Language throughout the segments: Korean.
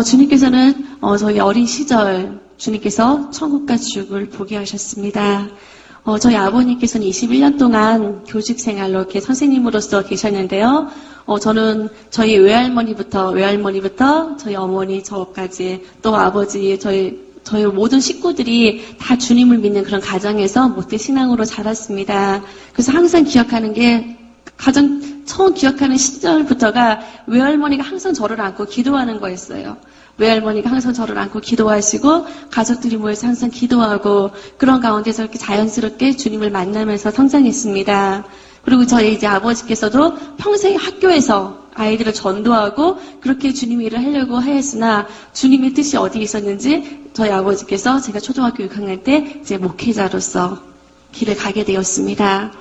주님께서는 저희 어린 시절 주님께서 천국과 지옥을 보게 하셨습니다. 저희 아버님께서는 21년 동안 교직 생활로 이렇게 선생님으로서 계셨는데요. 저는 저희 외할머니부터 저희 어머니, 저까지 또 아버지, 저희 모든 식구들이 다 주님을 믿는 그런 가정에서 못된 신앙으로 자랐습니다. 그래서 항상 기억하는 게 가장 처음 기억하는 시절부터가 외할머니가 항상 저를 안고 기도하는 거였어요. 외할머니가 항상 저를 안고 기도하시고 가족들이 모여서 항상 기도하고 그런 가운데서 이렇게 자연스럽게 주님을 만나면서 성장했습니다. 그리고 저희 이제 아버지께서도 평생 학교에서 아이들을 전도하고 그렇게 주님 일을 하려고 하였으나 주님의 뜻이 어디 있었는지 저희 아버지께서 제가 초등학교 6학년 때 이제 목회자로서 길을 가게 되었습니다.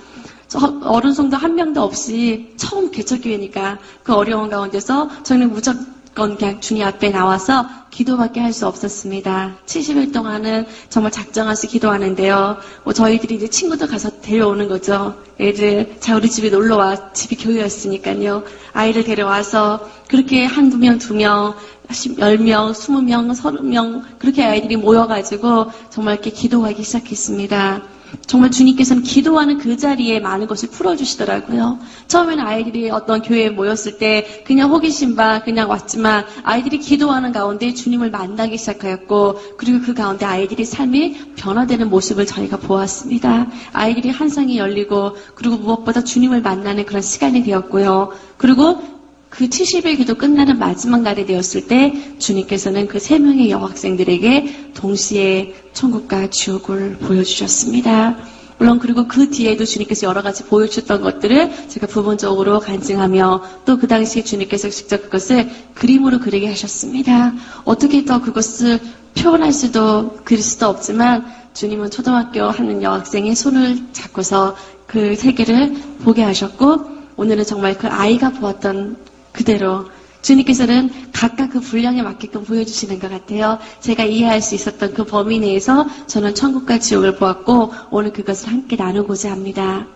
어른 성도 한 명도 없이 처음 개척교회니까 그 어려운 가운데서 저희는 무조건 그냥 주님 앞에 나와서 기도밖에 할 수 없었습니다. 70일 동안은 정말 작정하시 기도하는데요. 저희들이 이제 친구들 가서 데려오는 거죠. 애들, 자, 우리 집에 놀러와. 집이 교회였으니까요. 아이를 데려와서 그렇게 한두 명, 두 명, 10명, 20명, 30명, 그렇게 아이들이 모여가지고 정말 이렇게 기도하기 시작했습니다. 정말 주님께서는 기도하는 그 자리에 많은 것을 풀어주시더라고요. 처음에는 아이들이 어떤 교회에 모였을 때 그냥 호기심 반 그냥 왔지만 아이들이 기도하는 가운데 주님을 만나기 시작하였고 그리고 그 가운데 아이들이 삶이 변화되는 모습을 저희가 보았습니다. 아이들이 한상이 열리고 그리고 무엇보다 주님을 만나는 그런 시간이 되었고요. 그리고 그 70일 기도 끝나는 마지막 날이 되었을 때 주님께서는 그 3명의 여학생들에게 동시에 천국과 지옥을 보여주셨습니다. 물론 그리고 그 뒤에도 주님께서 여러 가지 보여주셨던 것들을 제가 부분적으로 간증하며 또 그 당시에 주님께서 직접 그것을 그림으로 그리게 하셨습니다. 어떻게 더 그것을 표현할 수도 그릴 수도 없지만 주님은 초등학교 하는 여학생의 손을 잡고서 그 세계를 보게 하셨고 오늘은 정말 그 아이가 보았던 그대로 주님께서는 각각 그 분량에 맞게끔 보여주시는 것 같아요. 제가 이해할 수 있었던 그 범위 내에서 저는 천국과 지옥을 보았고 오늘 그것을 함께 나누고자 합니다.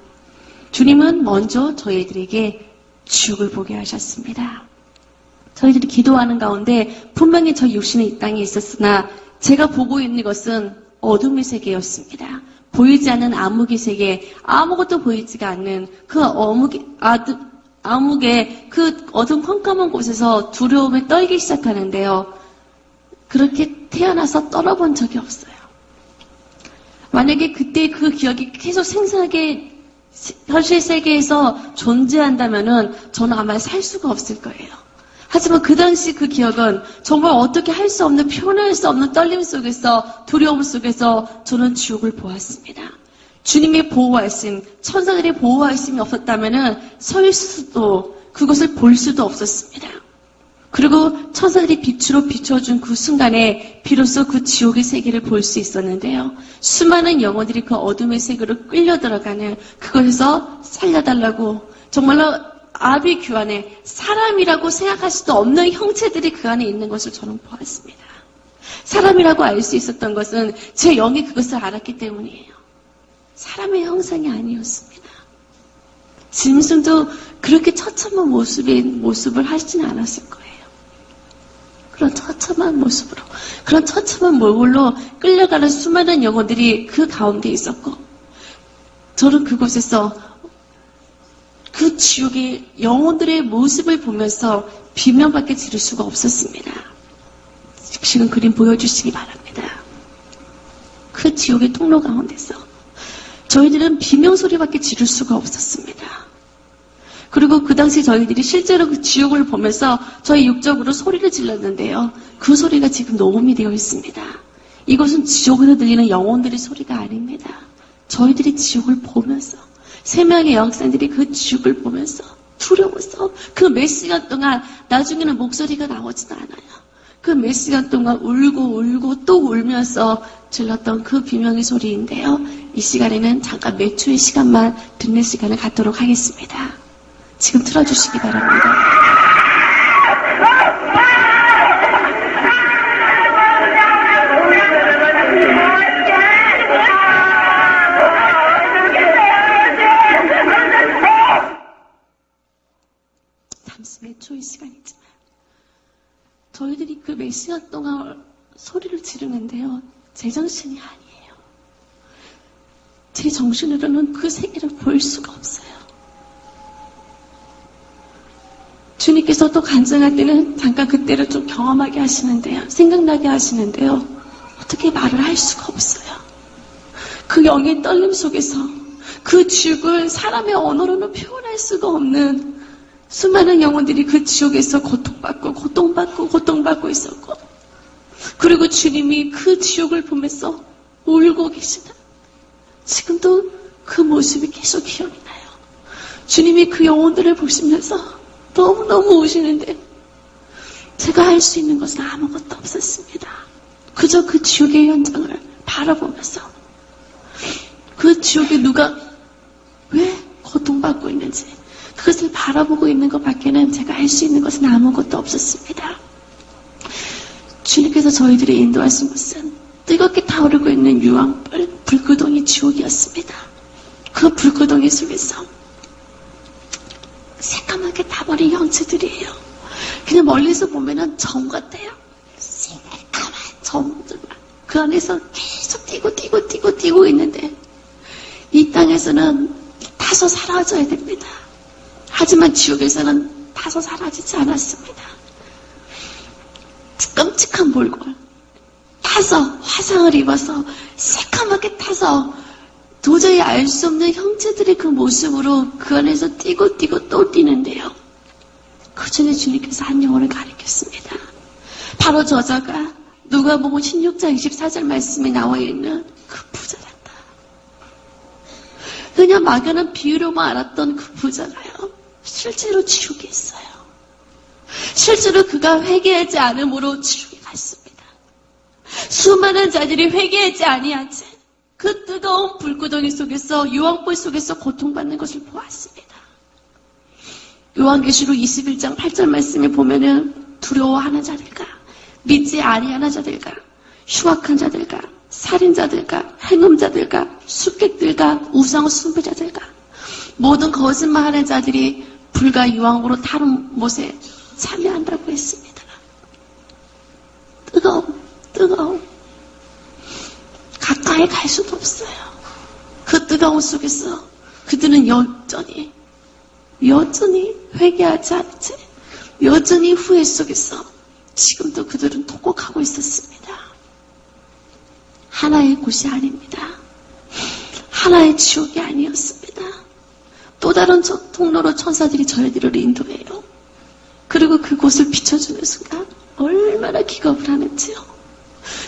주님은 먼저 저희들에게 지옥을 보게 하셨습니다. 저희들이 기도하는 가운데 분명히 저 육신의 이 땅에 있었으나 제가 보고 있는 것은 어둠의 세계였습니다. 보이지 않는 암흑의 세계, 아무것도 보이지가 않는 그 암흑의 그 어둠 컴컴한 곳에서 두려움에 떨기 시작하는데요. 그렇게 태어나서 떨어본 적이 없어요. 만약에 그때 그 기억이 계속 생생하게 현실 세계에서 존재한다면은 저는 아마 살 수가 없을 거예요. 하지만 그 당시 그 기억은 정말 어떻게 할 수 없는 표현할 수 없는 떨림 속에서 두려움 속에서 저는 지옥을 보았습니다. 주님의 보호하심, 천사들의 보호하심이 없었다면은 설 수도 그것을 볼 수도 없었습니다. 그리고 천사들이 빛으로 비춰준 그 순간에 비로소 그 지옥의 세계를 볼 수 있었는데요. 수많은 영혼들이 그 어둠의 세계로 끌려 들어가는 그것에서 살려달라고 정말로 아비 그 안에 사람이라고 생각할 수도 없는 형체들이 그 안에 있는 것을 저는 보았습니다. 사람이라고 알 수 있었던 것은 제 영이 그것을 알았기 때문이에요. 사람의 형상이 아니었습니다. 짐승도 그렇게 처참한 모습을 하지는 않았을 거예요. 그런 처참한 모습으로, 그런 처참한 몰골로 끌려가는 수많은 영혼들이 그 가운데 있었고, 저는 그곳에서 그 지옥의 영혼들의 모습을 보면서 비명밖에 지를 수가 없었습니다. 지금 그림 보여주시기 바랍니다. 그 지옥의 통로 가운데서 저희들은 비명소리밖에 지를 수가 없었습니다. 그리고 그 당시 저희들이 실제로 그 지옥을 보면서 저희 육적으로 소리를 질렀는데요. 그 소리가 지금 녹음이 되어 있습니다. 이것은 지옥에서 들리는 영혼들의 소리가 아닙니다. 저희들이 지옥을 보면서 3명의 여학생들이 그 지옥을 보면서 두려워서 그 몇 시간 동안 나중에는 목소리가 나오지도 않아요. 그 몇 시간 동안 울고 또 울면서 질렀던 그 비명의 소리인데요. 이 시간에는 잠깐 몇 초의 시간만 듣는 시간을 갖도록 하겠습니다. 지금 틀어주시기 바랍니다. 잠시 몇 초의 시간이지만 저희들이 그 몇 시간 동안 소리를 지르는데요. 제정신이 아니에요. 제 정신으로는 그 세계를 볼 수가 없어요. 주님께서 또 간증할 때는 잠깐 그때를 좀 경험하게 하시는데요. 생각나게 하시는데요. 어떻게 말을 할 수가 없어요. 그 영의 떨림 속에서 그 죽을 사람의 언어로는 표현할 수가 없는 수많은 영혼들이 그 지옥에서 고통받고 있었고, 그리고 주님이 그 지옥을 보면서 울고 계시다. 지금도 그 모습이 계속 기억이 나요. 주님이 그 영혼들을 보시면서 너무너무 우시는데 제가 할 수 있는 것은 아무것도 없었습니다. 그저 그 지옥의 현장을 바라보면서 그 지옥에 누가 왜 고통받고 있는지 그것을 바라보고 있는 것밖에는 제가 할 수 있는 것은 아무것도 없었습니다. 주님께서 저희들을 인도하신 것은 뜨겁게 타오르고 있는 유황불, 불구덩이 지옥이었습니다. 그 불구덩이 속에서 새까맣게 타버린 형체들이에요. 그냥 멀리서 보면은 점 같아요. 새까만 점들만. 그 안에서 계속 뛰고 있는데 이 땅에서는 타서 사라져야 됩니다. 하지만 지옥에서는 타서 사라지지 않았습니다. 끔찍한 몰골. 타서 화상을 입어서 새까맣게 타서 도저히 알 수 없는 형체들의 그 모습으로 그 안에서 뛰고 또 뛰는데요. 그 전에 주님께서 한 영혼을 가리켰습니다. 바로 저자가 누가복음 16장 24절 말씀에 나와 있는 그 부자란다. 그냥 막연한 비유로만 알았던 그 부자가요. 실제로 지옥에 있어요. 실제로 그가 회개하지 않음으로 지옥에 갔습니다. 수많은 자들이 회개하지 아니한 채 그 뜨거운 불구덩이 속에서 유황불 속에서 고통받는 것을 보았습니다. 요한계시록 21장 8절 말씀에 보면은 두려워하는 자들과 믿지 아니하는 자들과 흉악한 자들과 살인자들과 행음자들과 숙객들과 우상 숭배자들과 모든 거짓말하는 자들이 불과 유황으로 타는 못에 참여한다고 했습니다. 뜨거움. 가까이 갈 수도 없어요. 그 뜨거움 속에서 그들은 여전히 회개하지 않은 채 여전히 후회 속에서 지금도 그들은 통곡하고 있었습니다. 하나의 곳이 아닙니다. 하나의 지옥이 아니었습니다. 또 다른 통로로 천사들이 저희들을 인도해요. 그리고 그곳을 비춰주는 순간 얼마나 기겁을 하는지요.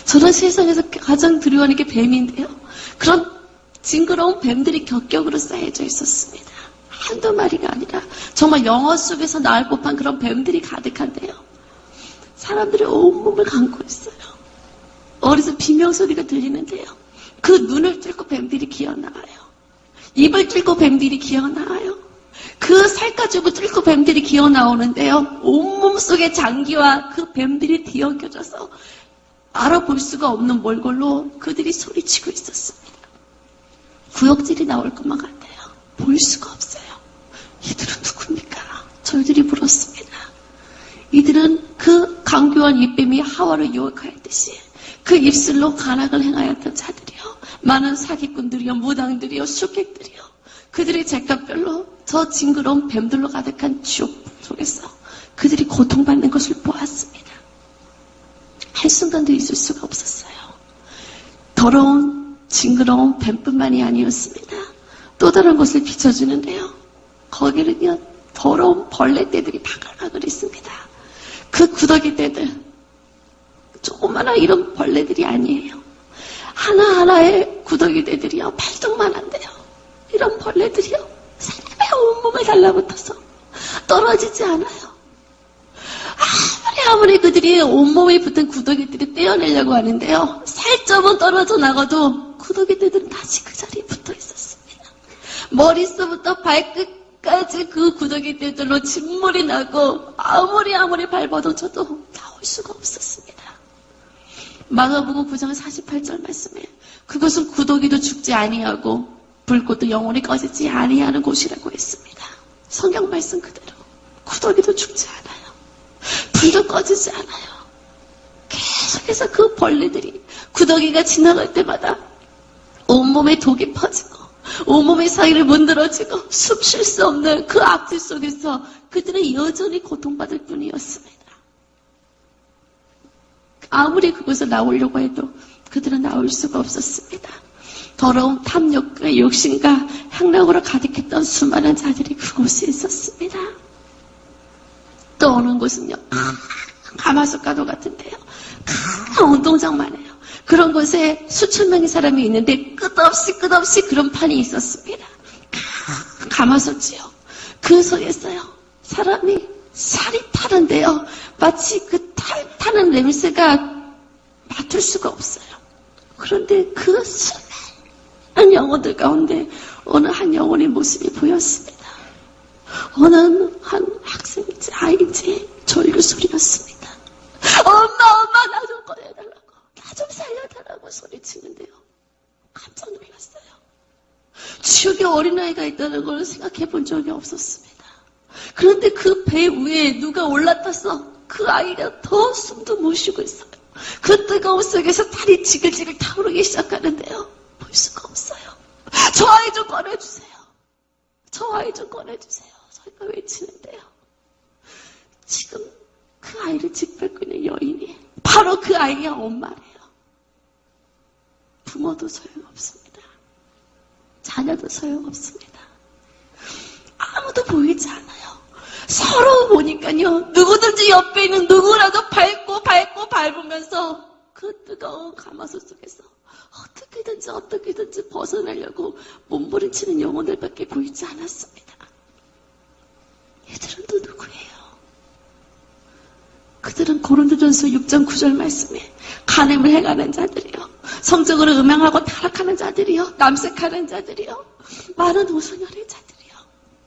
저는 세상에서 가장 두려워하는 게 뱀인데요. 그런 징그러운 뱀들이 격격으로 쌓여져 있었습니다. 한두 마리가 아니라 정말 영화 속에서 나올 법한 그런 뱀들이 가득한데요. 사람들이 온몸을 감고 있어요. 어디서 비명소리가 들리는데요. 그 눈을 뚫고 뱀들이 기어나와요. 입을 뚫고 뱀들이 기어나와요. 그 살가죽을 뚫고 뱀들이 기어나오는데요. 온몸 속의 장기와 그 뱀들이 뒤엉겨져서 알아볼 수가 없는 몰골로 그들이 소리치고 있었습니다. 구역질이 나올 것만 같아요. 볼 수가 없어요. 이들은 누굽니까? 저희들이 물었습니다. 이들은 그 강교한 입뱀이 하와를 유혹하였듯이 그 입술로 간악을 행하였던 자들이요. 많은 사기꾼들이요. 무당들이요. 숙객들이요. 그들의 죗값별로 저 징그러운 뱀들로 가득한 지옥 속에서 그들이 고통받는 것을 보았습니다. 한순간도 있을 수가 없었어요. 더러운 징그러운 뱀뿐만이 아니었습니다. 또 다른 곳을 비춰주는데요. 거기는요. 더러운 벌레떼들이 바글바글 있습니다. 그 구더기 떼들 조그마한 이런 벌레들이 아니에요. 하나하나의 구더기 떼들이요. 발톱만한데요. 이런 벌레들이요. 사람의 온몸에 달라붙어서 떨어지지 않아요. 아무리 그들이 온몸에 붙은 구더기들이 떼어내려고 하는데요. 살점은 떨어져 나가도 구더기들은 다시 그 자리에 붙어 있었습니다. 머릿속부터 발끝까지 그 구더기들로 진물이 나고 아무리 밟아도 저도 나올 수가 없었습니다. 마가복음 9장 48절 말씀에 그것은 구더기도 죽지 아니하고 불꽃도 영원히 꺼지지 아니하는 곳이라고 했습니다. 성경 말씀 그대로 구더기도 죽지 않아요. 불도 꺼지지 않아요. 계속해서 그 벌레들이 구더기가 지나갈 때마다 온몸에 독이 퍼지고 온몸의 사이를 문드러지고 숨 쉴 수 없는 그 악취 속에서 그들은 여전히 고통받을 뿐이었습니다. 아무리 그곳을 나오려고 해도 그들은 나올 수가 없었습니다. 더러운 탐욕과 욕심과 향락으로 가득했던 수많은 자들이 그곳에 있었습니다. 또 어느 곳은요, 가마솥가도 같은데요. 큰 운동장만 해요. 그런 곳에 수천 명의 사람이 있는데 끝없이 그런 판이 있었습니다. 가마솥이요. 그 속에서요, 사람이 살이 타는데요. 마치 그 타는 냄새가 맡을 수가 없어요. 그런데 그 수많은 영혼들 가운데 어느 한 영혼의 모습이 보였습니다. 어느 한 학생인지 아이인지 절규 소리였습니다. 엄마 나 좀 꺼내달라고, 나 좀 살려달라고 소리치는데요. 깜짝 놀랐어요. 지옥에 어린아이가 있다는 걸 생각해 본 적이 없었습니다. 그런데 그 배 위에 누가 올라타서 그 아이가 더 숨도 못 쉬고 있어요. 그 뜨거운 속에서 다리 지글지글 타오르기 시작하는데요. 볼 수가 없어요. 저 아이 좀 꺼내주세요. 저 아이 좀 꺼내주세요. 저희가 외치는데요. 지금 그 아이를 짓밟고 있는 여인이 바로 그 아이의 엄마래요. 부모도 소용없습니다. 자녀도 소용없습니다. 아무도 보이지 않아요. 서로 보니까요, 누구든지 옆에 있는 누구라도 밟으면서 그 뜨거운 가마솥 속에서 어떻게든지 벗어나려고 몸부림치는 영혼들밖에 보이지 않았습니다. 얘들은 또 누구예요? 그들은 고린도전서 6장 9절 말씀에 간음을 행하는 자들이요, 성적으로 음행하고 타락하는 자들이요, 남색하는 자들이요, 많은 오소년의 자들이요.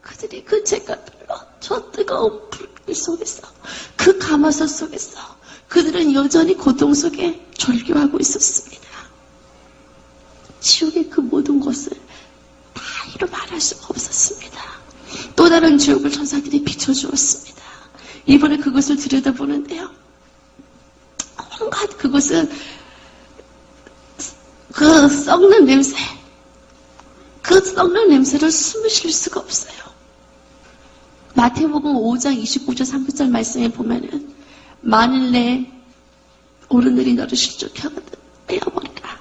그들이 그 죄값들로 저 뜨거운 불길 속에서, 그 가마솥 속에서 그들은 여전히 고통 속에 절규하고 있었습니다. 지옥의 그 모든 것을 다 이루 말할 수가 없었습니다. 또 다른 지옥을 천사들이 비춰주었습니다. 이번에 그것을 들여다보는데요, 온갖 그것은 그 썩는 냄새, 그 썩는 냄새를 숨을 쉴 수가 없어요. 마태복음 5장 29절 30절 말씀에 보면은 만일 내 어른들이 너를 실족하거든 빼어버리라.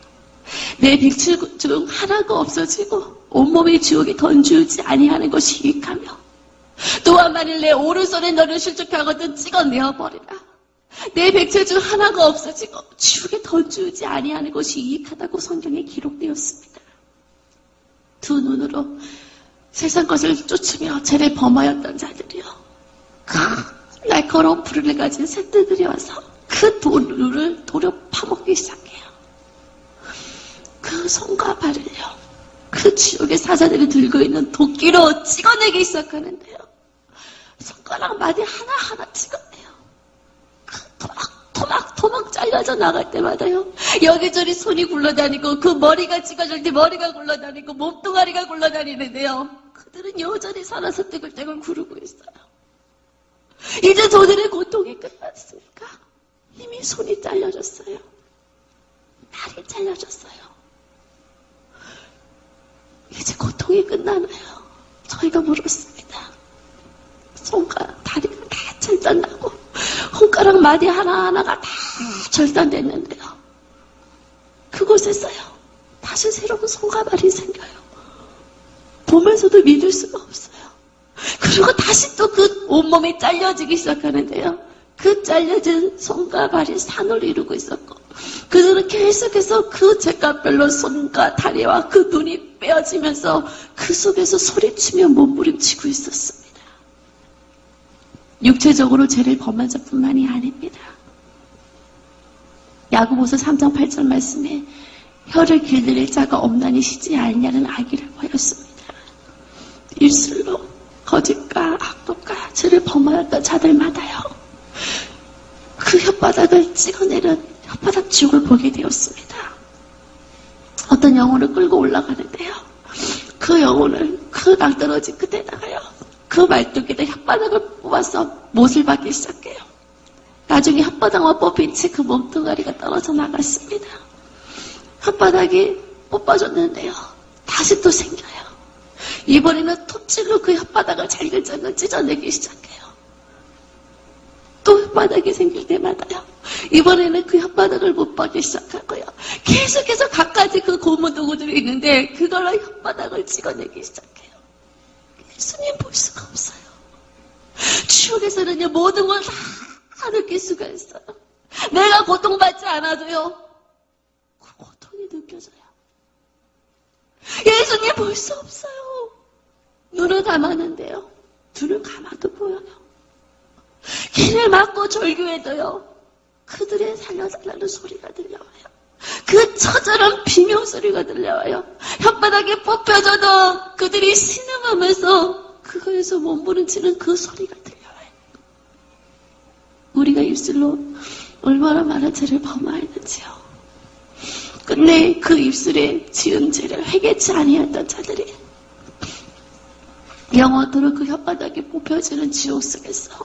내 백칠 중 하나가 없어지고 온몸의 지옥에 던지우지 아니하는 것이 유익하며, 또한 만일 내 오른손에 너를 실족하거든 찍어내어버리라. 내 백칠 중 하나가 없어지고 지옥에 던지우지 아니하는 것이 유익하다고 성경에 기록되었습니다. 두 눈으로 세상 것을 쫓으며 죄를 범하였던 자들이요, 그 날카로운 불을 가진 새들이 와서 그 돌을 도려 파먹기 시작해요. 그 손과 발을요, 그 지옥의 사자들이 들고 있는 도끼로 찍어내기 시작하는데요, 손가락 마디 하나하나 찍어내요. 그 토막 잘려져 나갈 때마다요, 여기저기 손이 굴러다니고 그 머리가 찍어질 때 머리가 굴러다니고 몸뚱아리가 굴러다니는데요, 그들은 여전히 살아서 떼굴떼굴 구르고 있어요. 이제 저들의 고통이 끝났습니까? 이미 손이 잘려졌어요. 발이 잘려졌어요. 이제 고통이 끝나나요? 저희가 물었습니다. 손과 다리가 다 절단나고 손가락 마디 하나하나가 다 절단됐는데요, 그곳에서요 다시 새로운 손과 발이 생겨요. 보면서도 믿을 수가 없어요. 그리고 다시 또 그 온몸이 잘려지기 시작하는데요, 그 잘려진 손과 발이 산을 이루고 있었고, 그들은 계속해서 그 죄값별로 손과 다리와 그 눈이 빼어지면서 그 속에서 소리치며 몸부림치고 있었습니다. 육체적으로 죄를 범한 자뿐만이 아닙니다. 야고보서 3장 8절 말씀에 혀를 길들일 자가 없나니 쉬지 않냐는 아기라고 하였습니다. 입술로 거짓과 악독과 죄를 범하였던 자들마다요, 그 혓바닥을 찍어내는 혓바닥 지옥을 보게 되었습니다. 어떤 영혼을 끌고 올라가는데요, 그 영혼을 그 낭떠러지 끝에다가요, 그 말뚝에다 혓바닥을 뽑아서 못을 받기 시작해요. 나중에 혓바닥만 뽑힌 채 그 몸뚱아리가 떨어져 나갔습니다. 혓바닥이 뽑아줬는데요. 다시 또 생겨요. 이번에는 톱질로 그 혓바닥을 잘글잘글 찢어내기 시작해요. 또 혓바닥이 생길 때마다요. 이번에는 그 혓바닥을 못 박기 시작하고요. 계속해서 갖가지 그 고무 도구들이 있는데 그걸로 혓바닥을 찍어내기 시작해요. 예수님 볼 수가 없어요. 지옥에서는요, 모든 걸 다 느낄 수가 있어요. 내가 고통받지 않아도요, 그 고통이 느껴져요. 예수님 볼 수 없어요. 눈을 감았는데요, 눈을 감아도 보여요. 길을 막고 절규해도요, 그들의 살려달라는 소리가 들려와요. 그 처절한 비명소리가 들려와요. 혓바닥에 뽑혀져도 그들이 신음하면서 그거에서 몸부림치는 그 소리가 들려와요. 우리가 입술로 얼마나 많은 죄를 범하였는지요. 끝내 그 입술에 지은 죄를 회개치 아니했던 자들이 영원토록 그 혓바닥에 뽑혀지는 지옥 속에서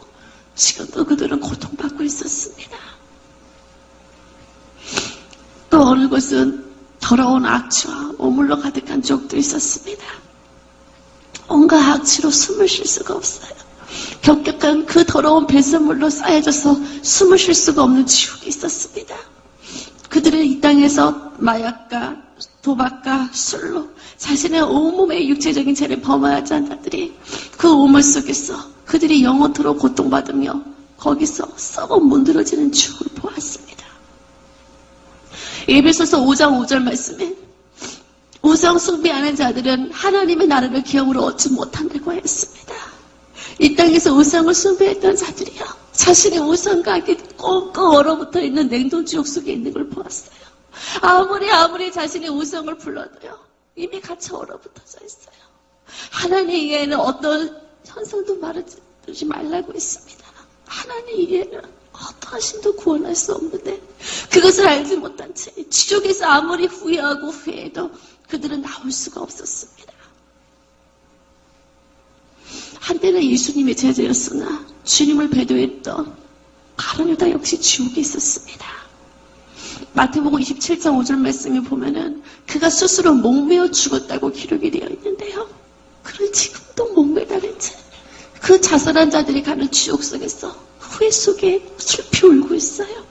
지금도 그들은 고통받고 있었습니다. 또 어느 곳은 더러운 악취와 오물로 가득한 족도 있었습니다. 온갖 악취로 숨을 쉴 수가 없어요. 격격한 그 더러운 배설물로 쌓여져서 숨을 쉴 수가 없는 지옥이 있었습니다. 그들은 이 땅에서 마약과 도박과 술로 자신의 온몸의 육체적인 죄를 범하였던 자들이 그 오물 속에서 그들이 영원토록 고통받으며 거기서 썩어 문드러지는 죽음을 보았습니다. 에베소서 5장 5절 말씀에 우상 숭배하는 자들은 하나님의 나라를 기업으로 얻지 못한다고 했습니다. 이 땅에서 우상을 숭배했던 자들이요, 자신의 우상과 함께 꽁꽁 얼어붙어 있는 냉동지옥 속에 있는 걸 보았어요. 아무리 자신의 우상을 불러도요, 이미 갇혀 얼어붙어져 있어요. 하나님 이외에는 어떤 현상도 말하지 말라고 했습니다. 하나님 이외에는 어떠한 신도 구원할 수 없는데 그것을 알지 못한 채 지옥에서 아무리 후회하고 후회해도 그들은 나올 수가 없었습니다. 한때는 예수님의 제자였으나 주님을 배도했던 가룟유다 역시 지옥에 있었습니다. 마태복음 27장 5절 말씀에 보면은 그가 스스로 목매어 죽었다고 기록이 되어 있는데요. 그는 지금도 목매다는 채 그 자살한 자들이 가는 지옥 속에서 후회 속에 슬피 울고 있어요.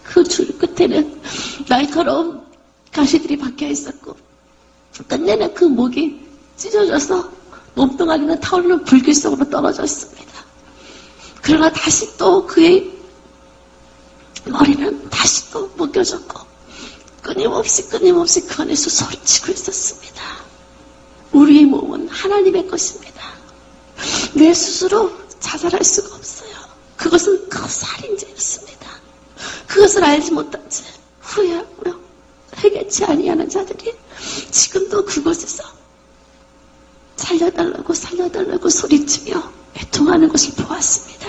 그 줄 끝에는 날카로운 가시들이 박혀 있었고 끝내는 그 목이 찢어져서 몸뚱아리는 타오르는 불길 속으로 떨어졌습니다. 그러나 다시 또 그의 머리는 다시 또 묶여졌고 끊임없이 그 안에서 소리치고 있었습니다. 우리의 몸은 하나님의 것입니다. 내 스스로 자살할 수가 없어요. 그것은 그 살인죄였습니다. 그것을 알지 못한 채 후회하고요, 회개치 아니하는 자들이 지금도 그곳에서 살려달라고 소리치며 애통하는 것을 보았습니다.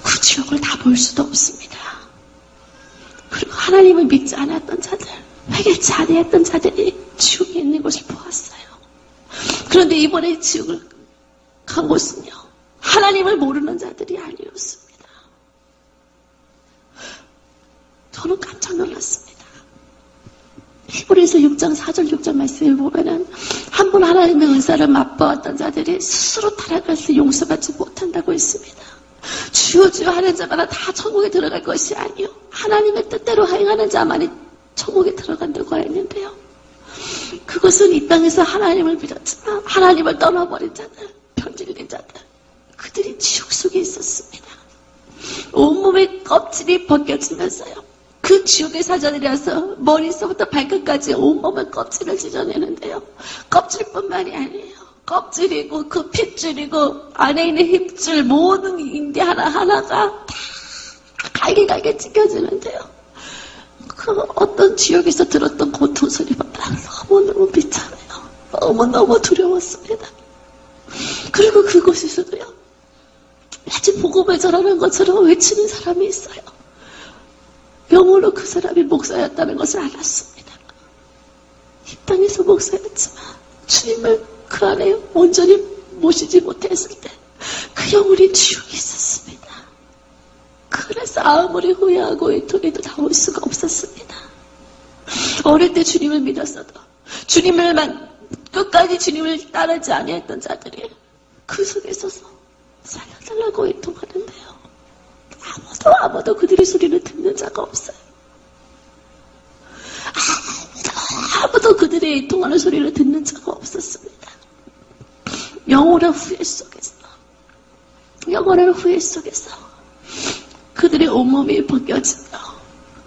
그 지옥을 다 볼 수도 없습니다. 그리고 하나님을 믿지 않았던 자들, 회개치 아니했던 자들이 지옥에 있는 것을 보았어요. 그런데 이번에 지옥을 간 곳은요, 하나님을 모르는 자들이 아니었습니다. 저는 깜짝 놀랐습니다. 히브리서 6장 4절 6절 말씀을 보면은 한 번 하나님의 은사를 맛보았던 자들이 스스로 타락해서 용서받지 못한다고 했습니다. 주여 주여 하는 자마다 다 천국에 들어갈 것이 아니요, 하나님의 뜻대로 행하는 자만이 천국에 들어간다고 했는데요. 그것은 이 땅에서 하나님을 믿었지만 하나님을 떠나버린 자들, 편질린 자들, 그들이 지옥 속에 있었습니다. 온몸의 껍질이 벗겨지면서요, 그 지옥의 사자들이라서 머리서부터 발끝까지 온몸의 껍질을 찢어내는데요, 껍질뿐만이 아니에요. 껍질이고 그 핏줄이고 안에 있는 힘줄 모든 인대 하나하나가 다 갈게 찢겨지는데요, 그 어떤 지옥에서 들었던 고통 소리보다 너무너무 비참해요. 너무너무 두려웠습니다. 그리고 그곳에서도요, 마치 복음을 전하는 것처럼 외치는 사람이 있어요. 영으로 그 사람이 목사였다는 것을 알았습니다. 이 땅에서 목사였지만 주님을 그 안에 온전히 모시지 못했을 때 그 그 영혼이 지옥에 있었습니다. 그래서 아무리 후회하고 애통해도 나올 수가 없었습니다. 어릴 때 주님을 믿었어도 끝까지 주님을 따르지 아니했던 자들이 그 속에 있어서 살려달라고 애통하는데요. 아무도 그들의 소리를 듣는 자가 없어요. 아무도 그들의 애통하는 소리를 듣는 자가 없었습니다. 영원한 후회 속에서 그들의 온몸이 벗겨지며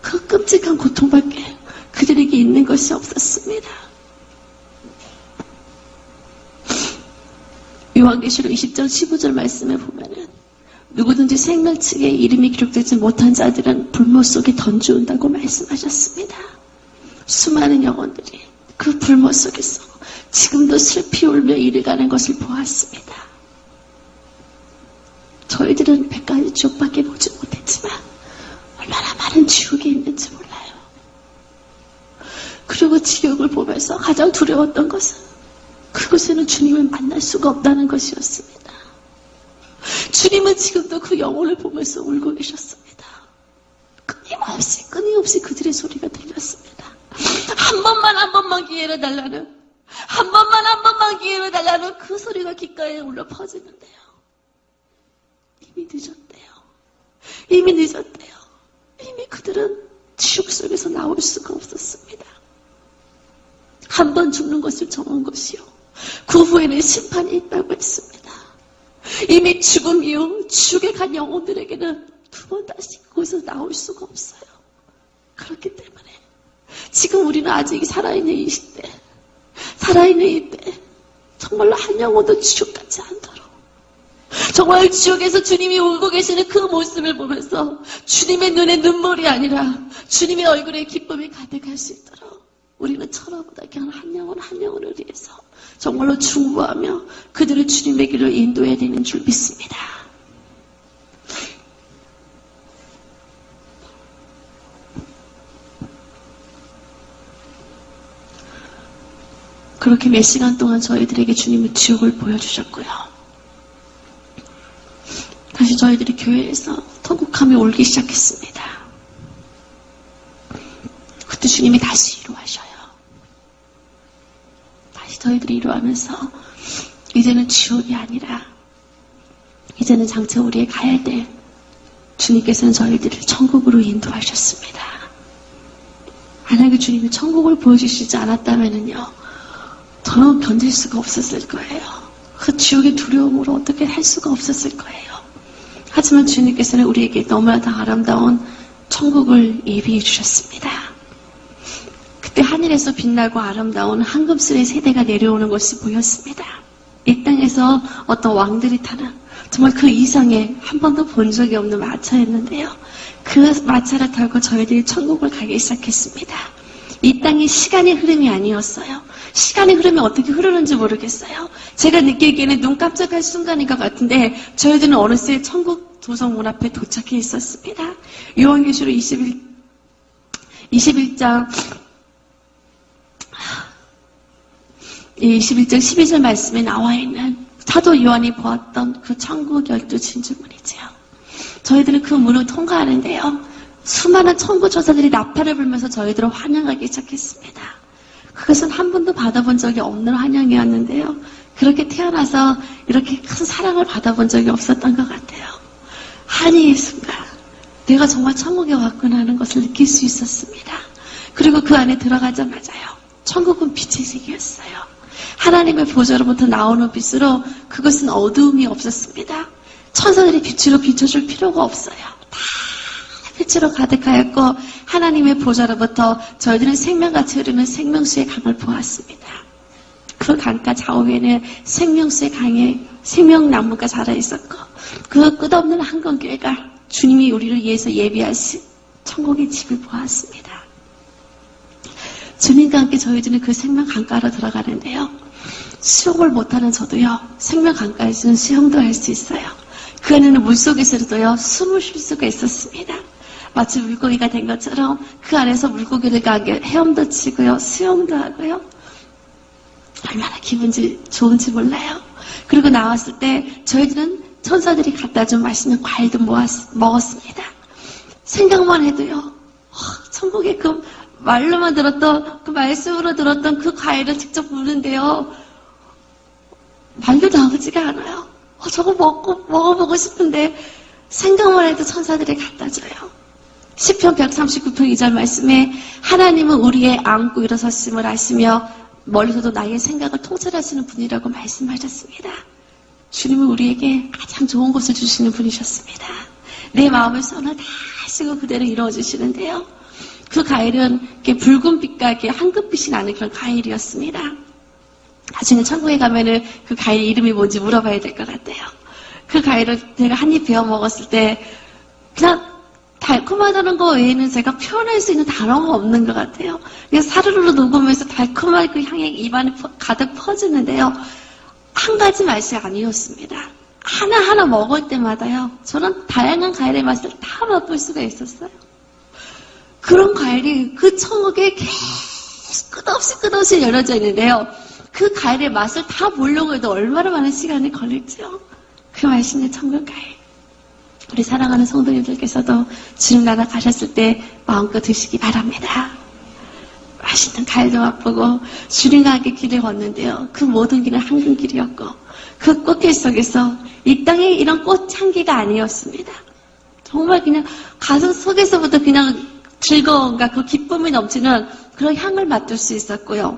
그 끔찍한 고통밖에 그들에게 있는 것이 없었습니다. 요한계시록 20장 15절 말씀에 보면은 누구든지 생명책에 이름이 기록되지 못한 자들은 불못 속에 던져온다고 말씀하셨습니다. 수많은 영혼들이 그 불못 속에서 지금도 슬피 울며 이르가는 것을 보았습니다. 저희들은 100가지 지옥밖에 보지 못했지만 얼마나 많은 지옥이 있는지 몰라요. 그리고 지옥을 보면서 가장 두려웠던 것은 그곳에는 주님을 만날 수가 없다는 것이었습니다. 주님은 지금도 그 영혼을 보면서 울고 계셨습니다. 끊임없이 그들의 소리가 들렸습니다. 한 번만 기회를 달라는, 한 번만 기회를 달라는 그 소리가 귓가에 울려 퍼지는데요. 이미 늦었대요. 이미 그들은 지옥 속에서 나올 수가 없었습니다. 한 번 죽는 것을 정한 것이요, 그 후에는 심판이 있다고 했습니다. 이미 죽음 이후 지옥에 간 영혼들에게는 두 번 다시 거기서 나올 수가 없어요. 그렇기 때문에 지금 우리는 아직 살아있는 이 시대, 살아있는 이때 정말로 한 영혼도 지옥 같지 않도록, 정말 지옥에서 주님이 울고 계시는 그 모습을 보면서 주님의 눈에 눈물이 아니라 주님의 얼굴에 기쁨이 가득할 수 있도록 우리는 천하보다 귀한 한 영혼을 위해서 정말로 중보하며 그들을 주님의 길로 인도해야 되는 줄 믿습니다. 그렇게 몇 시간 동안 저희들에게 주님의 지옥을 보여주셨고요. 다시 저희들이 교회에서 통곡하며 울기 시작했습니다. 그때 주님이 다시 위로하셔요. 다시 저희들이 위로하면서 이제는 지옥이 아니라 이제는 장차 우리의 가야 될 주님께서는 저희들을 천국으로 인도하셨습니다. 만약에 주님이 천국을 보여주시지 않았다면요, 저는 견딜 수가 없었을 거예요. 그 지옥의 두려움으로 어떻게 할 수가 없었을 거예요. 하지만 주님께서는 우리에게 너무나도 아름다운 천국을 예비해 주셨습니다. 그때 하늘에서 빛나고 아름다운 황금슬의 세대가 내려오는 것이 보였습니다. 이 땅에서 어떤 왕들이 타는 정말 그 이상의 한 번도 본 적이 없는 마차였는데요. 그 마차를 타고 저희들이 천국을 가기 시작했습니다. 이 땅이 시간의 흐름이 아니었어요. 시간의 흐름이 어떻게 흐르는지 모르겠어요. 제가 느끼기에는 눈 깜짝할 순간인 것 같은데 저희들은 어느새 천국 도성문 앞에 도착해 있었습니다. 요한계시록 21장 12절 말씀에 나와 있는 사도 요한이 보았던 그 천국 12진주문이지요. 저희들은 그 문을 통과하는데요, 수많은 천국 천사들이 나팔을 불면서 저희들을 환영하기 시작했습니다. 그것은 한 번도 받아본 적이 없는 환영이었는데요, 그렇게 태어나서 이렇게 큰 사랑을 받아본 적이 없었던 것 같아요. 한이 순간 내가 정말 천국에 왔구나 하는 것을 느낄 수 있었습니다. 그리고 그 안에 들어가자마자요, 천국은 빛의 세계였어요. 하나님의 보좌로부터 나오는 빛으로 그것은 어두움이 없었습니다. 천사들이 빛으로 비춰줄 필요가 없어요. 다 빛으로 가득하였고 하나님의 보좌로부터 저희들은 생명같이 흐르는 생명수의 강을 보았습니다. 그 강가 좌우에는 생명수의 강에 생명나무가 자라있었고 그 끝없는 한건교회가 주님이 우리를 위해서 예비하신 천국의 집을 보았습니다. 주님과 함께 저희들은 그 생명 강가로 들어가는데요, 수영을 못하는 저도요, 생명 강가에서는 수영도 할 수 있어요. 그 안에는 물속에서도요, 숨을 쉴 수가 있었습니다. 마치 물고기가 된 것처럼 그 안에서 물고기를 가게 헤엄도 치고요, 수영도 하고요. 얼마나 기분이 좋은지 몰라요. 그리고 나왔을 때 저희들은 천사들이 갖다 준 맛있는 과일도 먹었습니다. 생각만 해도요, 천국의 그 말로만 들었던, 그 말씀으로 들었던 그 과일을 직접 보는데요, 말도 나오지가 않아요. 저거 먹어보고 싶은데, 생각만 해도 천사들이 갖다 줘요. 시편 139편 2절 말씀에 하나님은 우리의 안고 일어섰음을 아시며 멀리서도 나의 생각을 통찰하시는 분이라고 말씀하셨습니다. 주님은 우리에게 가장 좋은 것을 주시는 분이셨습니다. 내 마음의 선을 다 하시고 그대로 이루어주시는데요. 그 과일은 이렇게 붉은 빛과 이렇게 황금빛이 나는 그런 과일이었습니다. 나중에 천국에 가면은 그 과일 이름이 뭔지 물어봐야 될 것 같아요. 그 과일을 제가 한 입 베어 먹었을 때 그냥 달콤하다는 거 외에는 제가 표현할 수 있는 단어가 없는 것 같아요. 그냥 사르르 녹으면서 달콤한 그 향이 입안에 가득 퍼지는데요. 한 가지 맛이 아니었습니다. 하나하나 먹을 때마다요. 저는 다양한 과일의 맛을 다 맛볼 수가 있었어요. 그런 과일이 그 천국에 계속 끝없이 열려져 있는데요. 그 과일의 맛을 다 보려고 해도 얼마나 많은 시간이 걸릴지요. 그 맛있는 천국 과일. 우리 사랑하는 성도님들께서도 주님 나라 가셨을 때 마음껏 드시기 바랍니다. 맛있는 과일도 맛보고 주님과 함께 길을 걷는데요. 그 모든 길은 황금길이었고 그 꽃길 속에서 이 땅에 이런 꽃향기가 아니었습니다. 정말 그냥 가슴 속에서부터 그냥 즐거움과 그 기쁨이 넘치는 그런 향을 맡을 수 있었고요.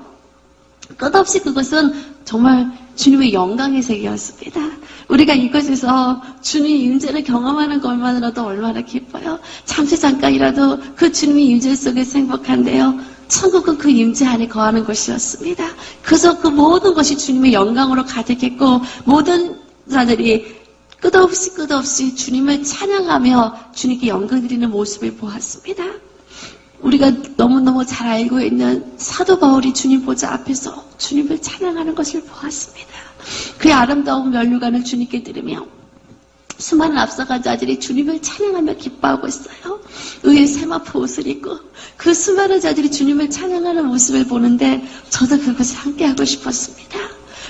끝없이 그것은 정말 주님의 영광의 세계였습니다. 우리가 이곳에서 주님의 임재를 경험하는 것만으로도 얼마나 기뻐요. 잠시 잠깐이라도 그 주님의 임재 속에서 행복한데요. 천국은 그 임재 안에 거하는 곳이었습니다. 그래서 그 모든 것이 주님의 영광으로 가득했고 모든 자들이 끝없이 주님을 찬양하며 주님께 영광 드리는 모습을 보았습니다. 우리가 너무너무 잘 알고 있는 사도 바울이 주님 보좌 앞에서 주님을 찬양하는 것을 보았습니다. 그의 아름다운 면류관을 주님께 드리며 수많은 앞서간 자들이 주님을 찬양하며 기뻐하고 있어요. 의의 세마포 옷을 입고 그 수많은 자들이 주님을 찬양하는 모습을 보는데 저도 그것을 함께하고 싶었습니다.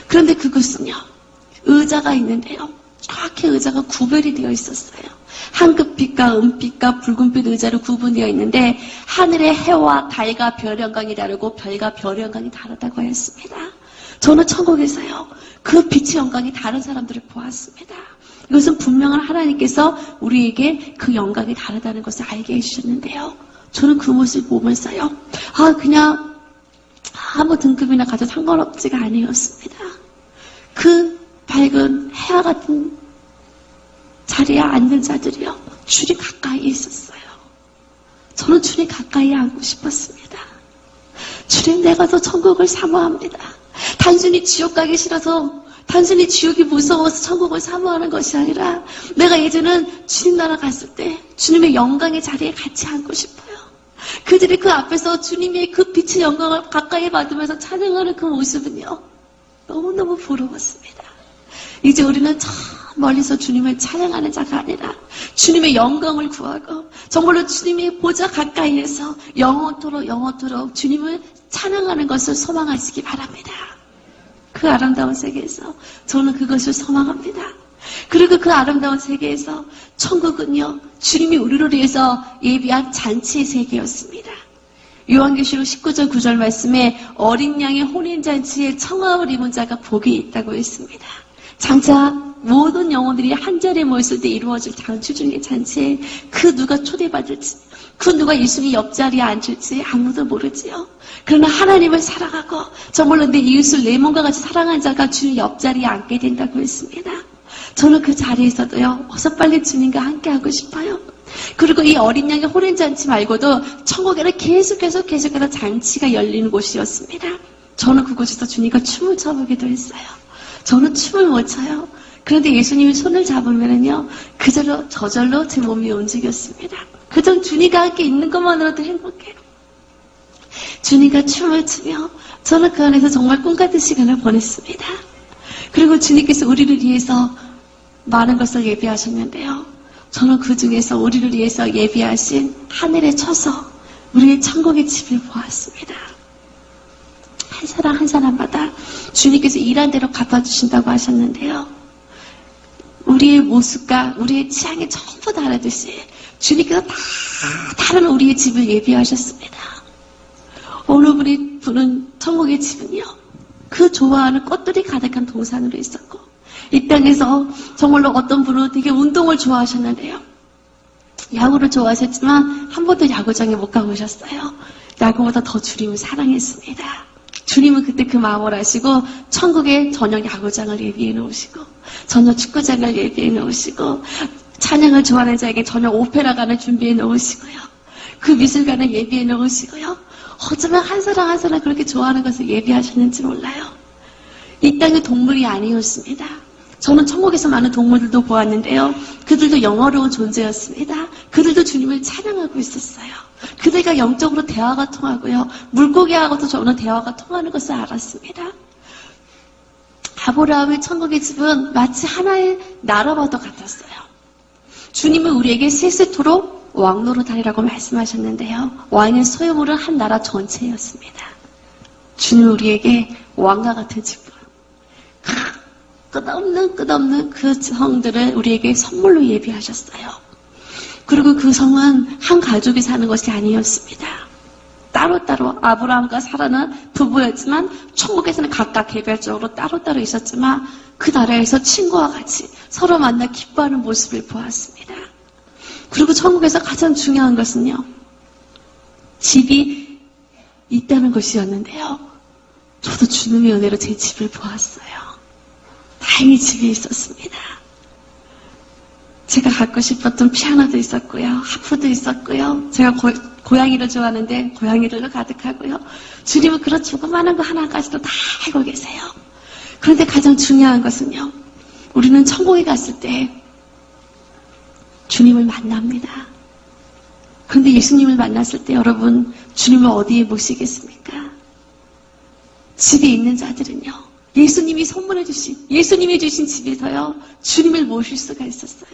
그런데 그것은요. 의자가 있는데요. 정확히 의자가 구별이 되어 있었어요. 황금빛과 은빛과 붉은빛 의자로 구분되어 있는데 하늘의 해와 달과 별 영광이 다르고 별과 별 영광이 다르다고 했습니다. 저는 천국에서요. 그 빛의 영광이 다른 사람들을 보았습니다. 이것은 분명한 하나님께서 우리에게 그 영광이 다르다는 것을 알게 해주셨는데요. 저는 그 모습을 보면서요. 그냥 아무 등급이나 가져 상관없지가 아니었습니다. 그 밝은 해와 같은 자리에 앉는 자들이요. 주님 가까이에 있었어요. 저는 주님 가까이에 앉고 싶었습니다. 주님 내가 더 천국을 사모합니다. 단순히 지옥 가기 싫어서 단순히 지옥이 무서워서 천국을 사모하는 것이 아니라 내가 예전엔 주님 나라 갔을 때 주님의 영광의 자리에 같이 앉고 싶어요. 그들이 그 앞에서 주님의 그 빛의 영광을 가까이 받으면서 찬양하는 그 모습은요. 너무너무 부러웠습니다. 이제 우리는 저 멀리서 주님을 찬양하는 자가 아니라 주님의 영광을 구하고 정말로 주님의 보좌 가까이에서 영원토록 주님을 찬양하는 것을 소망하시기 바랍니다. 그 아름다운 세계에서 저는 그것을 소망합니다. 그리고 그 아름다운 세계에서 천국은요. 주님이 우리를 위해서 예비한 잔치의 세계였습니다. 요한계시록 19절 9절 말씀에 어린 양의 혼인잔치에 청아를 입은 자가 복이 있다고 했습니다. 장차 모든 영혼들이 한자리에 모였을 때 이루어질 장추중의 잔치에 그 누가 초대받을지 그 누가 예수님 옆자리에 앉을지 아무도 모르지요. 그러나 하나님을 사랑하고 정말로 내 이웃을 내 몸과 같이 사랑한 자가 주님 옆자리에 앉게 된다고 했습니다. 저는 그 자리에서도요. 어서 빨리 주님과 함께하고 싶어요. 그리고 이 어린 양의 혼인잔치 말고도 천국에는 계속해서 잔치가 열리는 곳이었습니다. 저는 그곳에서 주님과 춤을 춰보기도 했어요. 저는 춤을 못 춰요. 그런데 예수님이 손을 잡으면은요, 저절로 제 몸이 움직였습니다. 그저 주님과 함께 있는 것만으로도 행복해요. 주님과 춤을 추며 저는 그 안에서 정말 꿈같은 시간을 보냈습니다. 그리고 주님께서 우리를 위해서 많은 것을 예비하셨는데요. 저는 그 중에서 우리를 위해서 예비하신 하늘의 처소, 우리의 천국의 집을 보았습니다. 한 사람 한 사람마다 주님께서 일한 대로 갚아주신다고 하셨는데요. 우리의 모습과 우리의 취향이 전부 다르듯이 주님께서 다 다른 우리의 집을 예비하셨습니다. 어느 분은 천국의 집은요, 그 좋아하는 꽃들이 가득한 동산으로 있었고, 이 땅에서 정말로 어떤 분은 되게 운동을 좋아하셨는데요. 야구를 좋아하셨지만 한 번도 야구장에 못 가보셨어요. 야구보다 더 주님을 사랑했습니다. 주님은 그때 그 마음을 아시고 천국에 전용 야구장을 예비해 놓으시고 전용 축구장을 예비해 놓으시고 찬양을 좋아하는 자에게 전용 오페라관을 준비해 놓으시고요. 그 미술관을 예비해 놓으시고요. 어쩌면 한 사람 한 사람 그렇게 좋아하는 것을 예비하셨는지 몰라요. 이 땅의 동물이 아니었습니다. 저는 천국에서 많은 동물들도 보았는데요. 그들도 영어로운 존재였습니다. 그들도 주님을 찬양하고 있었어요. 그들과 영적으로 대화가 통하고요. 물고기하고도 저는 대화가 통하는 것을 알았습니다. 아브라함의 천국의 집은 마치 하나의 나라와도 같았어요. 주님은 우리에게 세세토록 왕노릇하리라고 말씀하셨는데요. 왕의 소유물은 한 나라 전체였습니다. 주님은 우리에게 왕과 같은 집을, 끝없는 그 성들을 우리에게 선물로 예비하셨어요. 그리고 그 성은 한 가족이 사는 것이 아니었습니다. 따로따로 아브라함과 사라는 부부였지만 천국에서는 각각 개별적으로 따로따로 있었지만 그 나라에서 친구와 같이 서로 만나 기뻐하는 모습을 보았습니다. 그리고 천국에서 가장 중요한 것은요, 집이 있다는 것이었는데요. 저도 주님의 은혜로 제 집을 보았어요. 다행히 집에 있었습니다. 제가 갖고 싶었던 피아노도 있었고요. 하프도 있었고요. 제가 고양이를 좋아하는데 고양이들도 가득하고요. 주님은 그런 조그마한 거 하나까지도 다 알고 계세요. 그런데 가장 중요한 것은요. 우리는 천국에 갔을 때 주님을 만납니다. 그런데 예수님을 만났을 때 여러분 주님을 어디에 모시겠습니까? 집에 있는 자들은요. 예수님이 선물해 주신, 예수님이 주신 집에서요, 주님을 모실 수가 있었어요.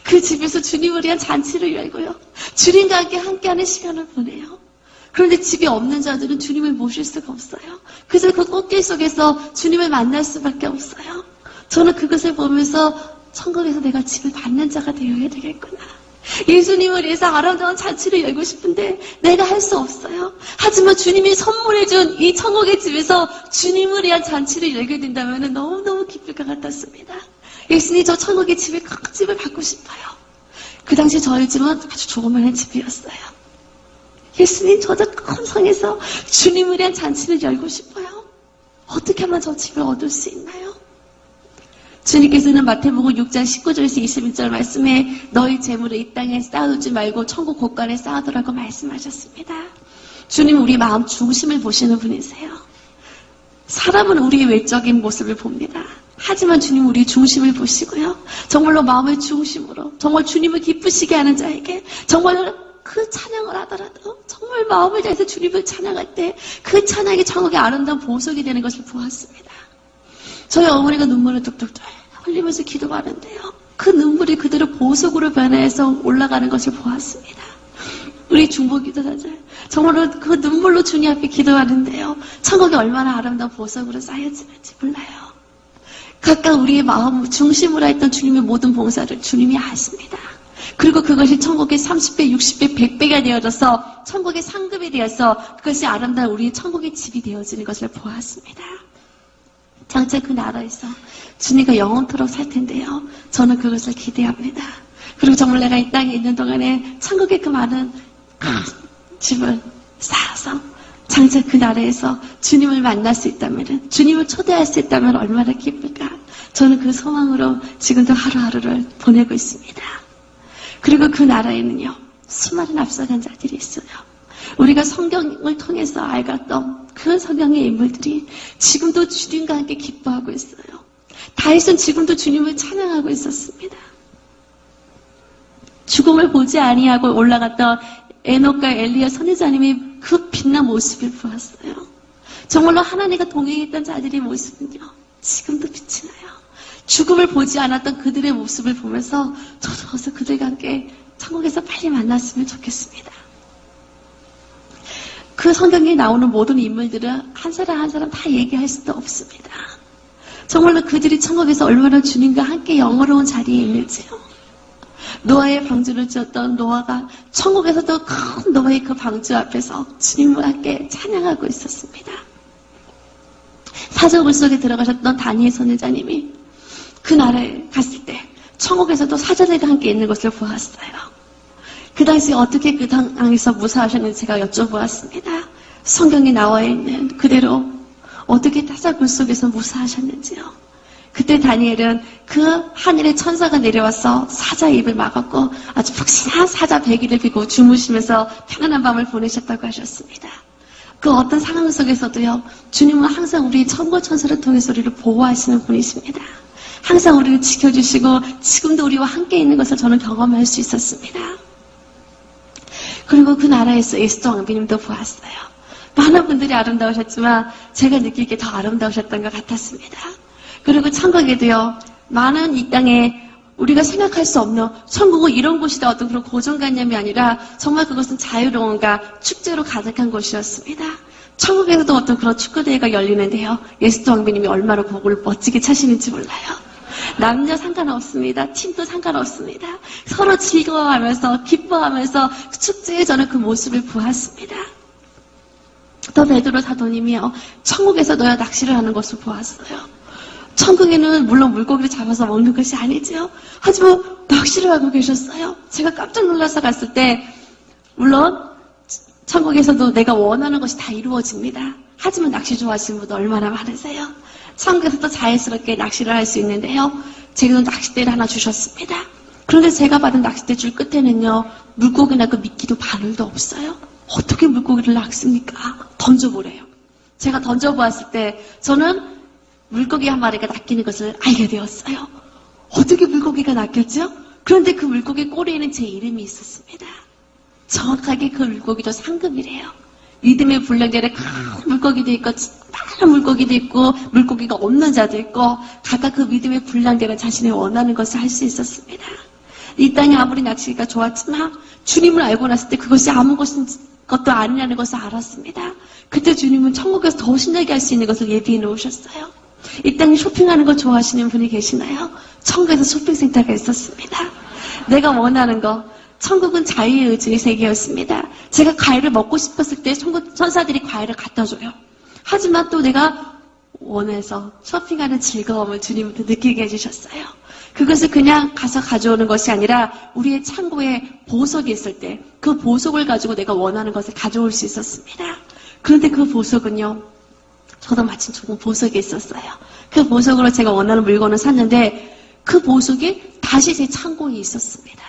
그 집에서 주님을 위한 잔치를 열고요, 주님과 함께하는 시간을 보내요. 그런데 집에 없는 자들은 주님을 모실 수가 없어요. 그래서 그 꽃길 속에서 주님을 만날 수밖에 없어요. 저는 그것을 보면서 천국에서 내가 집을 받는 자가 되어야 되겠구나. 예수님을 위해서 아름다운 잔치를 열고 싶은데 내가 할 수 없어요. 하지만 주님이 선물해준 이 천국의 집에서 주님을 위한 잔치를 열게 된다면 너무너무 기쁠 것 같았습니다. 예수님, 저 천국의 집에 큰 집을 받고 싶어요. 그 당시 저희 집은 아주 조그마한 집이었어요. 예수님, 저 큰 성에서 주님을 위한 잔치를 열고 싶어요. 어떻게 하면 저 집을 얻을 수 있나요? 주님께서는 마태복음 6장 19절에서 21절 말씀에 너희 재물을 이 땅에 쌓아두지 말고 천국 곳간에 쌓아두라고 말씀하셨습니다. 주님은 우리 마음 중심을 보시는 분이세요. 사람은 우리의 외적인 모습을 봅니다. 하지만 주님은 우리 중심을 보시고요. 정말로 마음의 중심으로 정말 주님을 기쁘시게 하는 자에게 정말 그 찬양을 하더라도 정말 마음을 다해서 주님을 찬양할 때 그 찬양이 천국의 아름다운 보석이 되는 것을 보았습니다. 저희 어머니가 눈물을 뚝뚝 흘리면서 기도하는데요. 그 눈물이 그대로 보석으로 변해서 올라가는 것을 보았습니다. 우리 중보 기도자들 정말로 그 눈물로 주님 앞에 기도하는데요. 천국이 얼마나 아름다운 보석으로 쌓여지는지 몰라요. 각각 우리의 마음 중심으로 했던 주님의 모든 봉사를 주님이 아십니다. 그리고 그것이 천국의 30배, 60배, 100배가 되어져서 천국의 상급이 되어서 그것이 아름다운 우리의 천국의 집이 되어지는 것을 보았습니다. 장차 그 나라에서 주님과 영원토록 살 텐데요. 저는 그것을 기대합니다. 그리고 정말 내가 이 땅에 있는 동안에 천국의 그 많은 집을 쌓아서 장차 그 나라에서 주님을 만날 수 있다면, 주님을 초대할 수 있다면 얼마나 기쁠까. 저는 그 소망으로 지금도 하루하루를 보내고 있습니다. 그리고 그 나라에는요, 수많은 앞서간 자들이 있어요. 우리가 성경을 통해서 알았던 그 성경의 인물들이 지금도 주님과 함께 기뻐하고 있어요. 다윗은 지금도 주님을 찬양하고 있었습니다. 죽음을 보지 아니하고 올라갔던 에녹과 엘리야 선지자님의 그 빛난 모습을 보았어요. 정말로 하나님과 동행했던 자들의 모습은요, 지금도 빛이 나요. 죽음을 보지 않았던 그들의 모습을 보면서 저도 어서 그들과 함께 천국에서 빨리 만났으면 좋겠습니다. 그 성경에 나오는 모든 인물들은 한 사람 한 사람 다 얘기할 수도 없습니다. 정말로 그들이 천국에서 얼마나 주님과 함께 영화로운 자리에 있는지요. 노아의 방주를 지었던 노아가 천국에서도 큰 노아의 그 방주 앞에서 주님과 함께 찬양하고 있었습니다. 사자굴 속에 들어가셨던 다니엘 선지자님이 그 나라에 갔을 때 천국에서도 사자들과 함께 있는 것을 보았어요. 그 당시 어떻게 그 땅에서 무사하셨는지 제가 여쭤보았습니다. 성경에 나와 있는 그대로 어떻게 사자굴 속에서 무사하셨는지요. 그때 다니엘은 그 하늘의 천사가 내려와서 사자 입을 막았고 아주 푹신한 사자 배기를 비고 주무시면서 평안한 밤을 보내셨다고 하셨습니다. 그 어떤 상황 속에서도요, 주님은 항상 우리 천군 천사를 통해서 우리를 보호하시는 분이십니다. 항상 우리를 지켜주시고 지금도 우리와 함께 있는 것을 저는 경험할 수 있었습니다. 그리고 그 나라에서 에스더 왕비님도 보았어요. 많은 분들이 아름다우셨지만 제가 느끼기에 더 아름다우셨던 것 같았습니다. 그리고 천국에도요, 많은 이 땅에 우리가 생각할 수 없는 천국은 이런 곳이다 어떤 그런 고정관념이 아니라 정말 그것은 자유로움과 축제로 가득한 곳이었습니다. 천국에서도 어떤 그런 축구대회가 열리는데요. 에스더 왕비님이 얼마나 곡을 멋지게 차시는지 몰라요. 남녀 상관없습니다. 팀도 상관없습니다. 서로 즐거워하면서 기뻐하면서 그 축제에 저는 그 모습을 보았습니다. 또 베드로 사도님이요, 천국에서도요 낚시를 하는 것을 보았어요. 천국에는 물론 물고기를 잡아서 먹는 것이 아니지요. 하지만 낚시를 하고 계셨어요. 제가 깜짝 놀라서 갔을 때 물론 천국에서도 내가 원하는 것이 다 이루어집니다. 하지만 낚시 좋아하시는 분도 얼마나 많으세요. 천국에서도 자연스럽게 낚시를 할 수 있는데요. 제가 낚싯대를 하나 주셨습니다. 그런데 제가 받은 낚싯대 줄 끝에는요, 물고기나 그 미끼도 바늘도 없어요. 어떻게 물고기를 낚습니까? 던져보래요. 제가 던져보았을 때 저는 물고기 한 마리가 낚이는 것을 알게 되었어요. 어떻게 물고기가 낚였죠? 그런데 그 물고기 꼬리에는 제 이름이 있었습니다. 정확하게 그 물고기도 상급이래요. 믿음의 분량대로 큰 물고기도 있고 많은 물고기도 있고 물고기가 없는 자도 있고 각각 그 믿음의 분량대로 자신이 원하는 것을 할 수 있었습니다. 이 땅이 아무리 낚시가 좋았지만 주님을 알고 났을 때 그것이 아무 것도 아니라는 것을 알았습니다. 그때 주님은 천국에서 더 신나게 할 수 있는 것을 예비해 놓으셨어요. 이 땅에 쇼핑하는 거 좋아하시는 분이 계시나요? 천국에서 쇼핑센터가 있었습니다. 내가 원하는 거, 천국은 자유의 의지의 세계였습니다. 제가 과일을 먹고 싶었을 때 천국 천사들이 과일을 갖다 줘요. 하지만 또 내가 원해서 쇼핑하는 즐거움을 주님부터 느끼게 해주셨어요. 그것을 그냥 가서 가져오는 것이 아니라 우리의 창고에 보석이 있을 때 그 보석을 가지고 내가 원하는 것을 가져올 수 있었습니다. 그런데 그 보석은요, 저도 마침 좋은 보석이 있었어요. 그 보석으로 제가 원하는 물건을 샀는데 그 보석이 다시 제 창고에 있었습니다.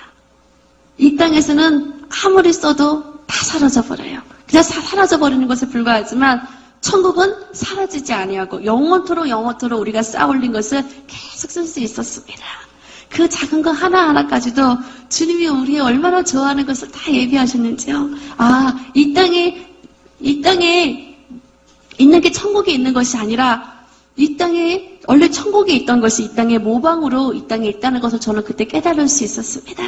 이 땅에서는 아무리 써도 다 사라져버려요. 그냥 사라져버리는 것에 불과하지만 천국은 사라지지 아니하고 영원토록 우리가 쌓아올린 것을 계속 쓸 수 있었습니다. 그 작은 것 하나하나까지도 주님이 우리의 얼마나 좋아하는 것을 다 예비하셨는지요. 아, 이 땅에 있는 게 천국에 있는 것이 아니라 이 땅에 원래 천국에 있던 것이 이 땅의 모방으로 이 땅에 있다는 것을 저는 그때 깨달을 수 있었습니다.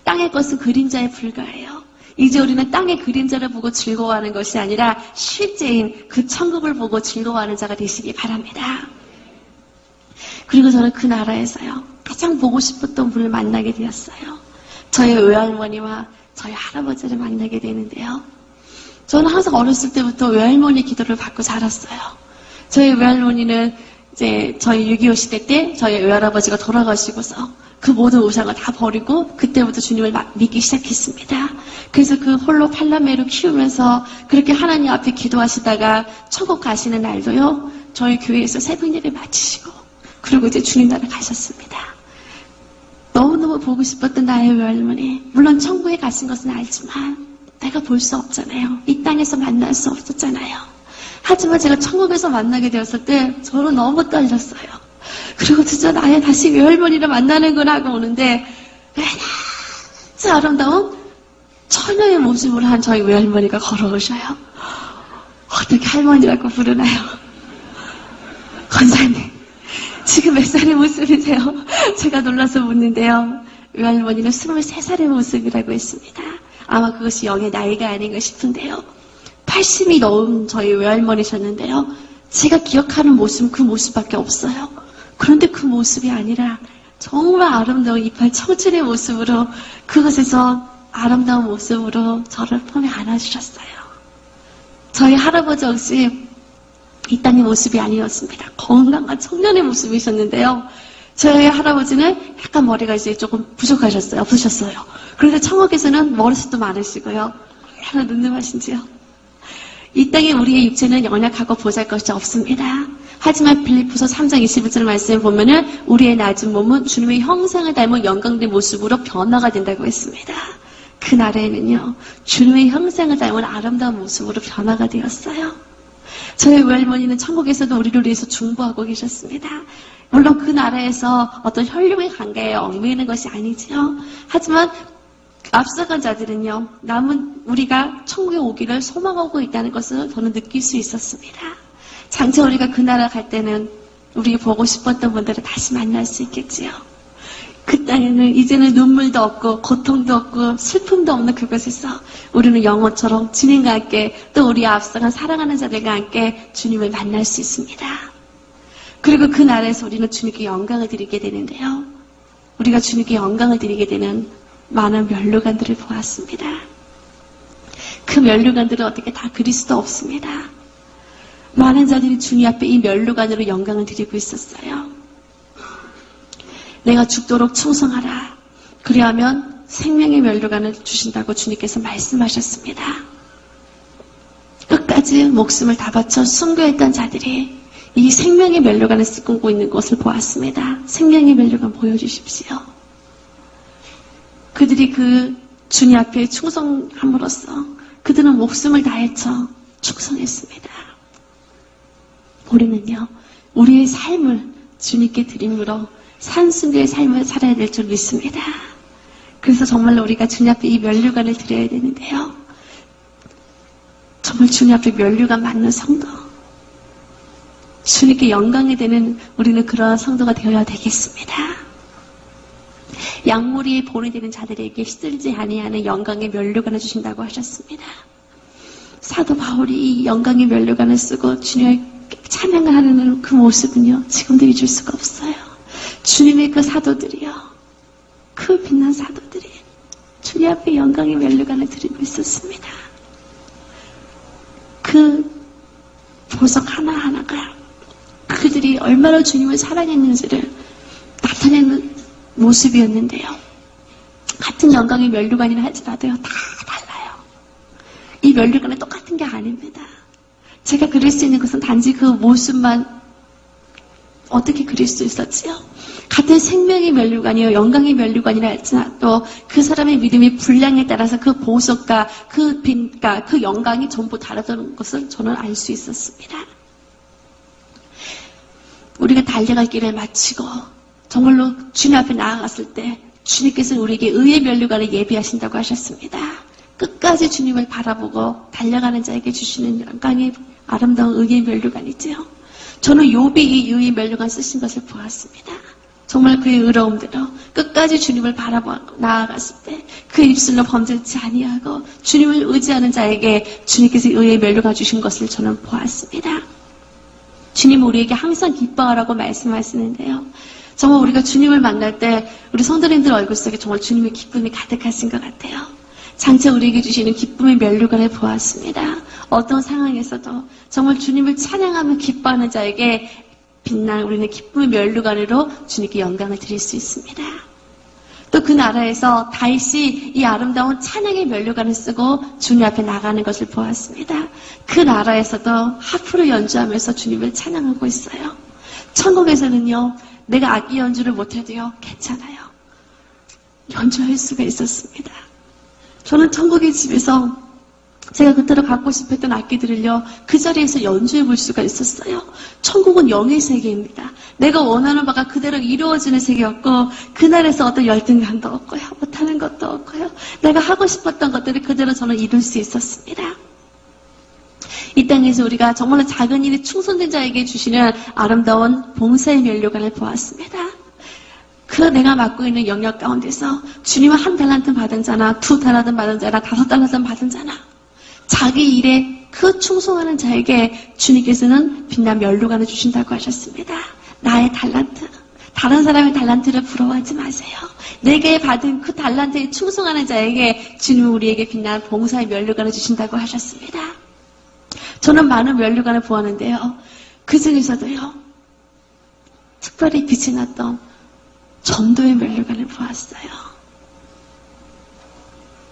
땅의 것은 그림자에 불과해요. 이제 우리는 땅의 그림자를 보고 즐거워하는 것이 아니라 실제인 그 천국을 보고 즐거워하는 자가 되시기 바랍니다. 그리고 저는 그 나라에서요, 가장 보고 싶었던 분을 만나게 되었어요. 저희 외할머니와 저희 할아버지를 만나게 되는데요. 저는 항상 어렸을 때부터 외할머니 기도를 받고 자랐어요. 저희 외할머니는 이제 저희 6.25 시대 때 저희 외할아버지가 돌아가시고서 그 모든 우상을 다 버리고 그때부터 주님을 믿기 시작했습니다. 그래서 그 홀로 팔남매로 키우면서 그렇게 하나님 앞에 기도하시다가 천국 가시는 날도요, 저희 교회에서 새벽 예배 마치시고 그리고 이제 주님 나라 가셨습니다. 너무너무 보고 싶었던 나의 외할머니, 물론 천국에 가신 것은 알지만 내가 볼 수 없잖아요. 이 땅에서 만날 수 없었잖아요. 하지만 제가 천국에서 만나게 되었을 때 저는 너무 떨렸어요. 그리고 진짜 나의 다시 외할머니를 만나는구나 하고 오는데 아주 아름다운 처녀의 모습을 한 저희 외할머니가 걸어오셔요. 어떻게 할머니라고 부르나요? 권사님, 지금 몇 살의 모습이세요? 제가 놀라서 묻는데요. 외할머니는 23살의 모습이라고 했습니다. 아마 그것이 영의 나이가 아닌가 싶은데요. 80이 넘은 저희 외할머니셨는데요. 제가 기억하는 모습은 그 모습밖에 없어요. 그런데 그 모습이 아니라 정말 아름다운 이빨 청춘의 모습으로 그것에서 아름다운 모습으로 저를 품에 안아주셨어요. 저희 할아버지 역시 이 땅의 모습이 아니었습니다. 건강한 청년의 모습이셨는데요. 저희 할아버지는 약간 머리가 이제 조금 부족하셨어요. 없으셨어요. 그런데 천국에서는 머리숱도 많으시고요. 하나 눈누하신지요. 이 땅에 우리의 육체는 연약하고 보잘것이 없습니다. 하지만 빌립보서 3장 21절 말씀을 보면은 우리의 낮은 몸은 주님의 형상을 닮은 영광된 모습으로 변화가 된다고 했습니다. 그날에는요, 주님의 형상을 닮은 아름다운 모습으로 변화가 되었어요. 저희 외할머니는 천국에서도 우리를 위해서 중보하고 계셨습니다. 물론 그 나라에서 어떤 혈육의 관계에 얽매이는 것이 아니지요. 하지만 앞서간 자들은요, 남은 우리가 천국에 오기를 소망하고 있다는 것을 저는 느낄 수 있었습니다. 장차 우리가 그 나라 갈 때는 우리 보고 싶었던 분들을 다시 만날 수 있겠지요. 그 땅에는 이제는 눈물도 없고 고통도 없고 슬픔도 없는 그곳에서 우리는 영원처럼 주님과 함께 또 우리 앞서간 사랑하는 자들과 함께 주님을 만날 수 있습니다. 그리고 그 나라에서 우리는 주님께 영광을 드리게 되는데요. 우리가 주님께 영광을 드리게 되는 많은 면류관들을 보았습니다. 그 면류관들은 어떻게 다 그리스도 없습니다. 많은 자들이 주님 앞에 이 면류관으로 영광을 드리고 있었어요. 내가 죽도록 충성하라. 그리하면 생명의 면류관을 주신다고 주님께서 말씀하셨습니다. 끝까지 목숨을 다 바쳐 순교했던 자들이 이 생명의 면류관을 쓰고 있는 것을 보았습니다. 생명의 면류관 보여주십시오. 그들이 그 주님 앞에 충성함으로써 그들은 목숨을 다해쳐 충성했습니다. 우리는요, 우리의 삶을 주님께 드림으로 산순교의 삶을 살아야 될 줄 믿습니다. 그래서 정말로 우리가 주님 앞에 이 면류관을 드려야 되는데요. 정말 주님 앞에 면류관 맞는 성도, 주님께 영광이 되는 우리는 그러한 성도가 되어야 되겠습니다. 양무리에 본이 되는 자들에게 시들지 아니하는 영광의 면류관을 주신다고 하셨습니다. 사도 바울이 이 영광의 면류관을 쓰고 주님을 찬양을 하는 그 모습은요, 지금도 잊을 수가 없어요. 주님의 그 사도들이요, 그 빛난 사도들이 주님 앞에 영광의 면류관을 드리고 있었습니다. 그 보석 하나하나가 그들이 얼마나 주님을 사랑했는지를 나타내는 모습이었는데요. 같은 영광의 면류관이라 할지라도요, 다 달라요. 이 면류관은 똑같은 게 아닙니다. 제가 그릴 수 있는 것은 단지 그 모습만 어떻게 그릴 수 있었지요? 같은 생명의 면류관이요, 영광의 면류관이라 할지라도 그 사람의 믿음의 분량에 따라서 그 보석과 그 빛과 그 영광이 전부 다르다는 것을 저는 알 수 있었습니다. 우리가 달려갈 길을 마치고 정말로 주님 앞에 나아갔을 때 주님께서 우리에게 의의 면류관을 예비하신다고 하셨습니다. 끝까지 주님을 바라보고 달려가는 자에게 주시는 영광의 아름다운 의의 면류관이지요. 저는 욥이 이 의의 면류관 쓰신 것을 보았습니다. 정말 그의 의로움대로 끝까지 주님을 바라보고 나아갔을 때 그 입술로 범죄치 아니하고 주님을 의지하는 자에게 주님께서 의의 면류관 주신 것을 저는 보았습니다. 주님은 우리에게 항상 기뻐하라고 말씀하시는데요. 정말 우리가 주님을 만날 때 우리 성도님들 얼굴 속에 정말 주님의 기쁨이 가득하신 것 같아요. 장차 우리에게 주시는 기쁨의 면류관을 보았습니다. 어떤 상황에서도 정말 주님을 찬양하며 기뻐하는 자에게 빛날 우리는 기쁨의 면류관으로 주님께 영광을 드릴 수 있습니다. 또 그 나라에서 다윗이 이 아름다운 찬양의 면류관을 쓰고 주님 앞에 나가는 것을 보았습니다. 그 나라에서도 하프를 연주하면서 주님을 찬양하고 있어요. 천국에서는요, 내가 악기 연주를 못해도요, 괜찮아요. 연주할 수가 있었습니다. 저는 천국의 집에서 제가 그때로 갖고 싶었던 악기들을요, 그 자리에서 연주해 볼 수가 있었어요. 천국은 영의 세계입니다. 내가 원하는 바가 그대로 이루어지는 세계였고, 그날에서 어떤 열등감도 없고요, 못하는 것도 없고요, 내가 하고 싶었던 것들을 그대로 저는 이룰 수 있었습니다. 이 땅에서 우리가 정말로 작은 일에 충성된 자에게 주시는 아름다운 봉사의 면류관을 보았습니다. 그 내가 맡고 있는 영역 가운데서 주님은 1달란트 받은 자나 2달란트 받은 자나 5달란트 받은 자나 자기 일에 그 충성하는 자에게 주님께서는 빛난 면류관을 주신다고 하셨습니다. 나의 달란트, 다른 사람의 달란트를 부러워하지 마세요. 내게 받은 그 달란트에 충성하는 자에게 주님은 우리에게 빛난 봉사의 면류관을 주신다고 하셨습니다. 저는 많은 면류관을 보았는데요. 그 중에서도요, 특별히 빛이 났던 전도의 면류관을 보았어요.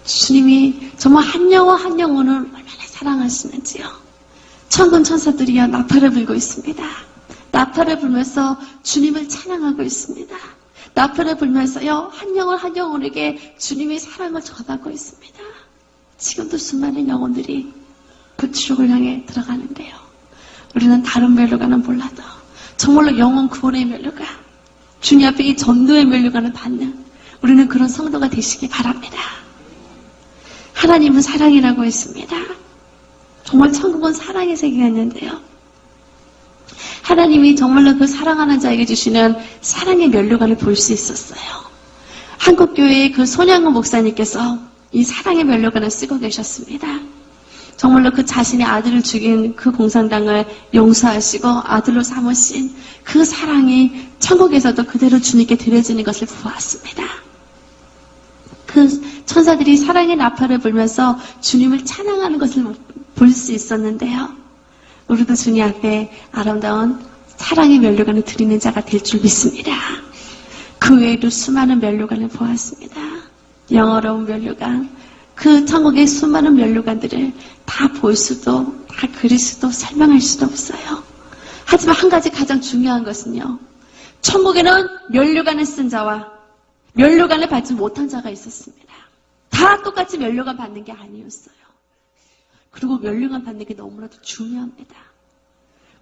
주님이 정말 한 영혼 한 영혼을 얼마나 사랑하시는지요. 천군 천사들이여 나팔을 불고 있습니다. 나팔을 불면서 주님을 찬양하고 있습니다. 나팔을 불면서요, 한 영혼 한 영혼에게 주님의 사랑을 전하고 있습니다. 지금도 수많은 영혼들이 그 지옥을 향해 들어가는데요. 우리는 다른 면류관은 몰라도 정말로 영혼 구원의 면류관, 주님 앞에 이 전도의 면류관을 받는 우리는 그런 성도가 되시기 바랍니다. 하나님은 사랑이라고 했습니다. 정말 천국은 사랑의 세계가 있는데요. 하나님이 정말로 그 사랑하는 자에게 주시는 사랑의 면류관을 볼 수 있었어요. 한국교회의 그 손양호 목사님께서 이 사랑의 면류관을 쓰고 계셨습니다. 정말로 그 자신의 아들을 죽인 그 공산당을 용서하시고 아들로 삼으신 그 사랑이 천국에서도 그대로 주님께 드려지는 것을 보았습니다. 그 천사들이 사랑의 나팔을 불면서 주님을 찬양하는 것을 볼 수 있었는데요. 우리도 주님 앞에 아름다운 사랑의 면류관을 드리는 자가 될 줄 믿습니다. 그 외에도 수많은 면류관을 보았습니다. 영어로운 면류관, 그 천국의 수많은 면류관들을 다 볼 수도, 다 그릴 수도, 설명할 수도 없어요. 하지만 한 가지 가장 중요한 것은요. 천국에는 면류관을 쓴 자와 면류관을 받지 못한 자가 있었습니다. 다 똑같이 면류관 받는 게 아니었어요. 그리고 면류관 받는 게 너무나도 중요합니다.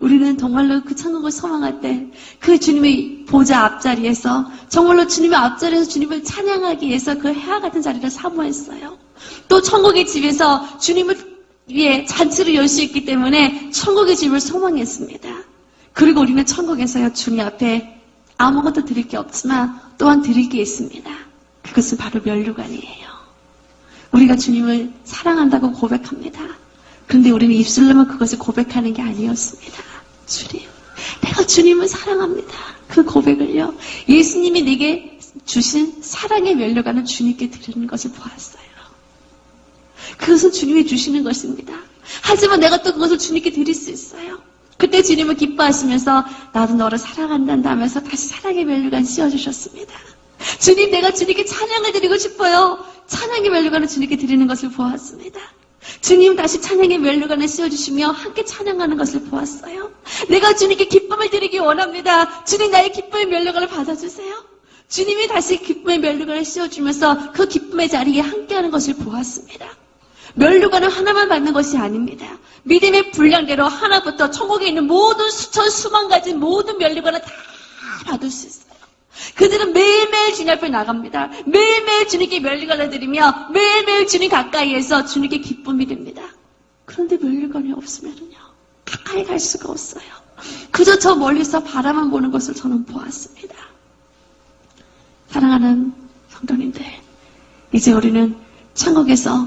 우리는 정말로 그 천국을 소망할 때 그 주님의 보좌 앞자리에서 정말로 주님의 앞자리에서 주님을 찬양하기 위해서 그 해와 같은 자리를 사모했어요. 또 천국의 집에서 주님을 위해 잔치를 열 수 있기 때문에 천국의 집을 소망했습니다. 그리고 우리는 천국에서요 주님 앞에 아무것도 드릴 게 없지만 또한 드릴 게 있습니다. 그것은 바로 면류관이에요. 우리가 주님을 사랑한다고 고백합니다. 그런데 우리는 입술로만 그것을 고백하는 게 아니었습니다. 주님, 내가 주님을 사랑합니다. 그 고백을요, 예수님이 내게 주신 사랑의 면류관을 주님께 드리는 것을 보았어요. 그것은 주님이 주시는 것입니다. 하지만 내가 또 그것을 주님께 드릴 수 있어요. 그때 주님은 기뻐하시면서 나도 너를 사랑한단다 하면서 다시 사랑의 면류관 씌워주셨습니다. 주님, 내가 주님께 찬양을 드리고 싶어요. 찬양의 면류관을 주님께 드리는 것을 보았습니다. 주님 다시 찬양의 면류관을 씌워주시며 함께 찬양하는 것을 보았어요. 내가 주님께 기쁨을 드리기 원합니다. 주님, 나의 기쁨의 면류관을 받아주세요. 주님이 다시 기쁨의 면류관을 씌워주면서 그 기쁨의 자리에 함께하는 것을 보았습니다. 면류관은 하나만 받는 것이 아닙니다. 믿음의 분량대로 하나부터 천국에 있는 모든 수천 수만 가지 모든 면류관을 다 받을 수 있어요. 그들은 매일매일 주님 앞에 나갑니다. 매일매일 주님께 면류관을 드리며 매일매일 주님 가까이에서 주님께 기쁨이 됩니다. 그런데 면류관이 없으면요 가까이 갈 수가 없어요. 그저 저 멀리서 바라만 보는 것을 저는 보았습니다. 사랑하는 성도님들, 이제 우리는 천국에서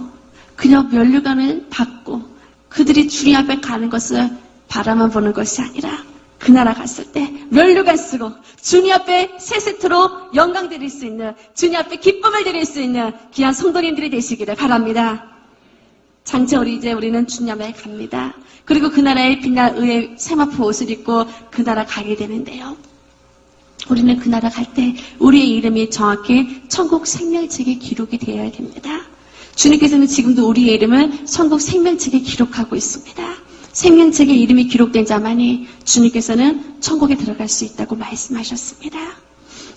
그냥 면류관을 받고 그들이 주님 앞에 가는 것을 바라만 보는 것이 아니라 그 나라 갔을 때 면류관 쓰고 주님 앞에 세 세트로 영광 드릴 수 있는, 주님 앞에 기쁨을 드릴 수 있는 귀한 성도님들이 되시기를 바랍니다. 장차 우리는 주님 앞에 갑니다. 그리고 그 나라의 빛난 의의 세마포 옷을 입고 그 나라 가게 되는데요. 우리는 그 나라 갈 때 우리의 이름이 정확히 천국 생명책에 기록이 되어야 됩니다. 주님께서는 지금도 우리의 이름을 천국 생명책에 기록하고 있습니다. 생명책에 이름이 기록된 자만이 주님께서는 천국에 들어갈 수 있다고 말씀하셨습니다.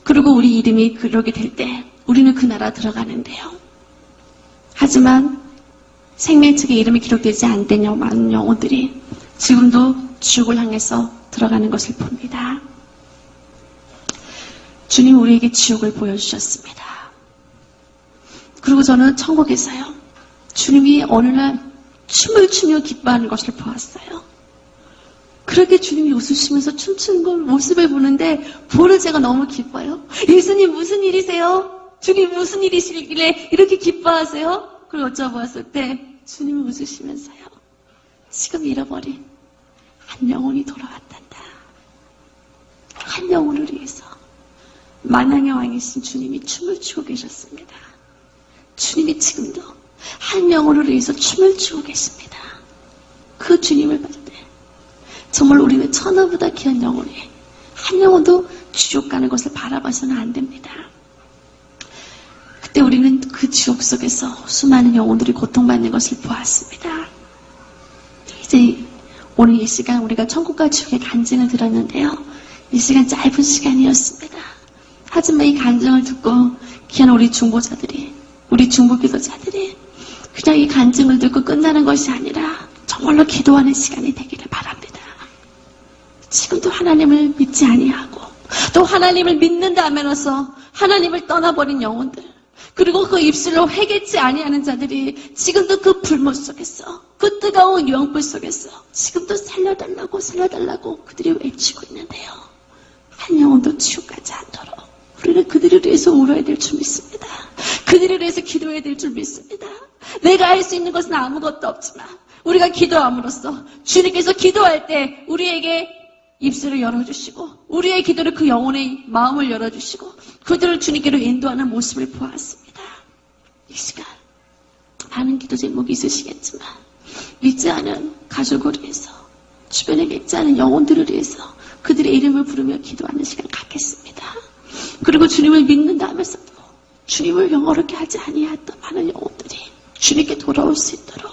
그리고 우리 이름이 기록이 될 때 우리는 그 나라 들어가는데요. 하지만 생명책에 이름이 기록되지 않던 많은 영혼들이 지금도 지옥을 향해서 들어가는 것을 봅니다. 주님 우리에게 지옥을 보여주셨습니다. 그리고 저는 천국에서요, 주님이 어느 날 춤을 추며 기뻐하는 것을 보았어요. 그렇게 주님이 웃으시면서 춤추는 걸 모습을 보는데 보는 제가 너무 기뻐요. 예수님 무슨 일이세요? 주님 무슨 일이시길래 이렇게 기뻐하세요? 그걸 여쭤보았을 때 주님이 웃으시면서요, 지금 잃어버린 한 영혼이 돌아왔단다. 한 영혼을 위해서 만왕의 왕이신 주님이 춤을 추고 계셨습니다. 주님이 지금도 한 영혼을 위해서 춤을 추고 계십니다. 그 주님을 볼 때 정말 우리는 천하보다 귀한 영혼이 한 영혼도 지옥 가는 것을 바라봐서는 안 됩니다. 그때 우리는 그 지옥 속에서 수많은 영혼들이 고통받는 것을 보았습니다. 이제 오늘 이 시간 우리가 천국과 지옥의 간증을 들었는데요. 이 시간 짧은 시간이었습니다. 하지만 이 간증을 듣고 귀한 우리 중보자들이, 우리 중보기도자들이 그냥 이 간증을 듣고 끝나는 것이 아니라 정말로 기도하는 시간이 되기를 바랍니다. 지금도 하나님을 믿지 아니하고 또 하나님을 믿는다 하면서 하나님을 떠나버린 영혼들, 그리고 그 입술로 회개치 아니하는 자들이 지금도 그 불못 속에서, 그 뜨거운 유황불 속에서 지금도 살려달라고 살려달라고 그들이 외치고 있는데요. 한 영혼도 지옥 가지 않도록 우리는 그들을 위해서 울어야 될 줄 믿습니다. 그들을 위해서 기도해야 될 줄 믿습니다. 내가 할 수 있는 것은 아무것도 없지만 우리가 기도함으로써 주님께서 기도할 때 우리에게 입술을 열어주시고 우리의 기도를 그 영혼의 마음을 열어주시고 그들을 주님께로 인도하는 모습을 보았습니다. 이 시간 많은 기도 제목이 있으시겠지만 믿지 않은 가족을 위해서, 주변에 믿지 않은 영혼들을 위해서 그들의 이름을 부르며 기도하는 시간 갖겠습니다. 그리고 주님을 믿는다 하면서도 주님을 영어롭게 하지 아니했던 많은 영혼들이 주님께 돌아올 수 있도록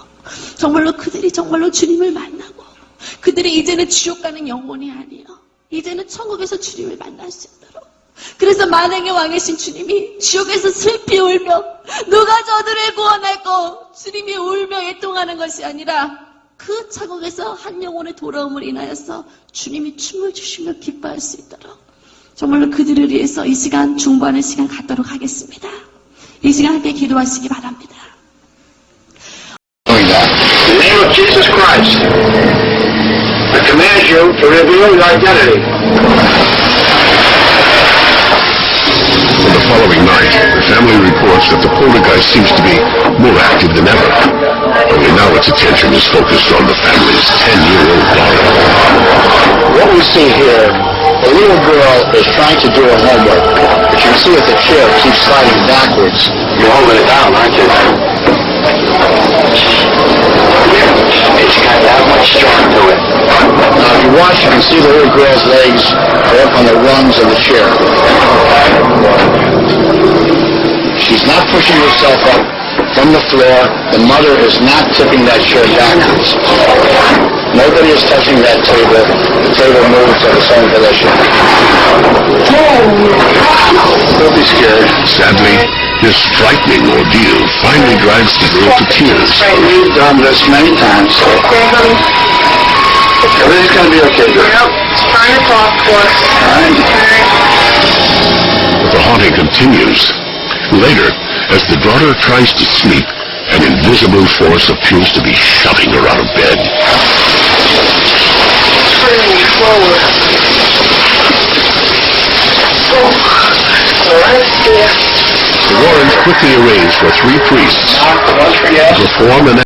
정말로 그들이 정말로 주님을 만나고 그들이 이제는 지옥 가는 영혼이 아니에요. 이제는 천국에서 주님을 만날 수 있도록. 그래서 만왕의 왕이신 주님이 지옥에서 슬피 울며 누가 저들을 구원할꼬 주님이 울며 애통하는 것이 아니라 그 천국에서 한 영혼의 돌아옴을 인하여서 주님이 춤을 추시며 기뻐할 수 있도록 정말로 그들을 위해서 이 시간 중보하는 시간 갖도록 하겠습니다. 이 시간 함께 기도하시기 바랍니다. In the name of Jesus Christ, I command you to reveal your identity. On the following night, the family reports that the poltergeist seems to be more active than ever. Only now its attention is focused on the family's 10-year-old daughter. What we see here, a little girl is trying to do her homework, but you can see that the chair keeps sliding backwards. You're holding it down, aren't you? It's got that much strength to it. Now, if you watch, you can see the little girl's legs are up on the rungs of the chair. She's not pushing herself up from the floor. The mother is not tipping that chair backwards. Nobody is touching that table. The table moves to its own volition. Don't be scared. Sadly, this frightening ordeal finally drives the girl to tears. We've done this many times. Everything's going to be okay, girl. Yep. Trying to talk for us. All right. But the haunting continues. Later, as the daughter tries to sleep, an invisible force appears to be shoving her out of bed. Turning forward. All right? Yeah. The Warrens quickly arrange for 3 priests to perform an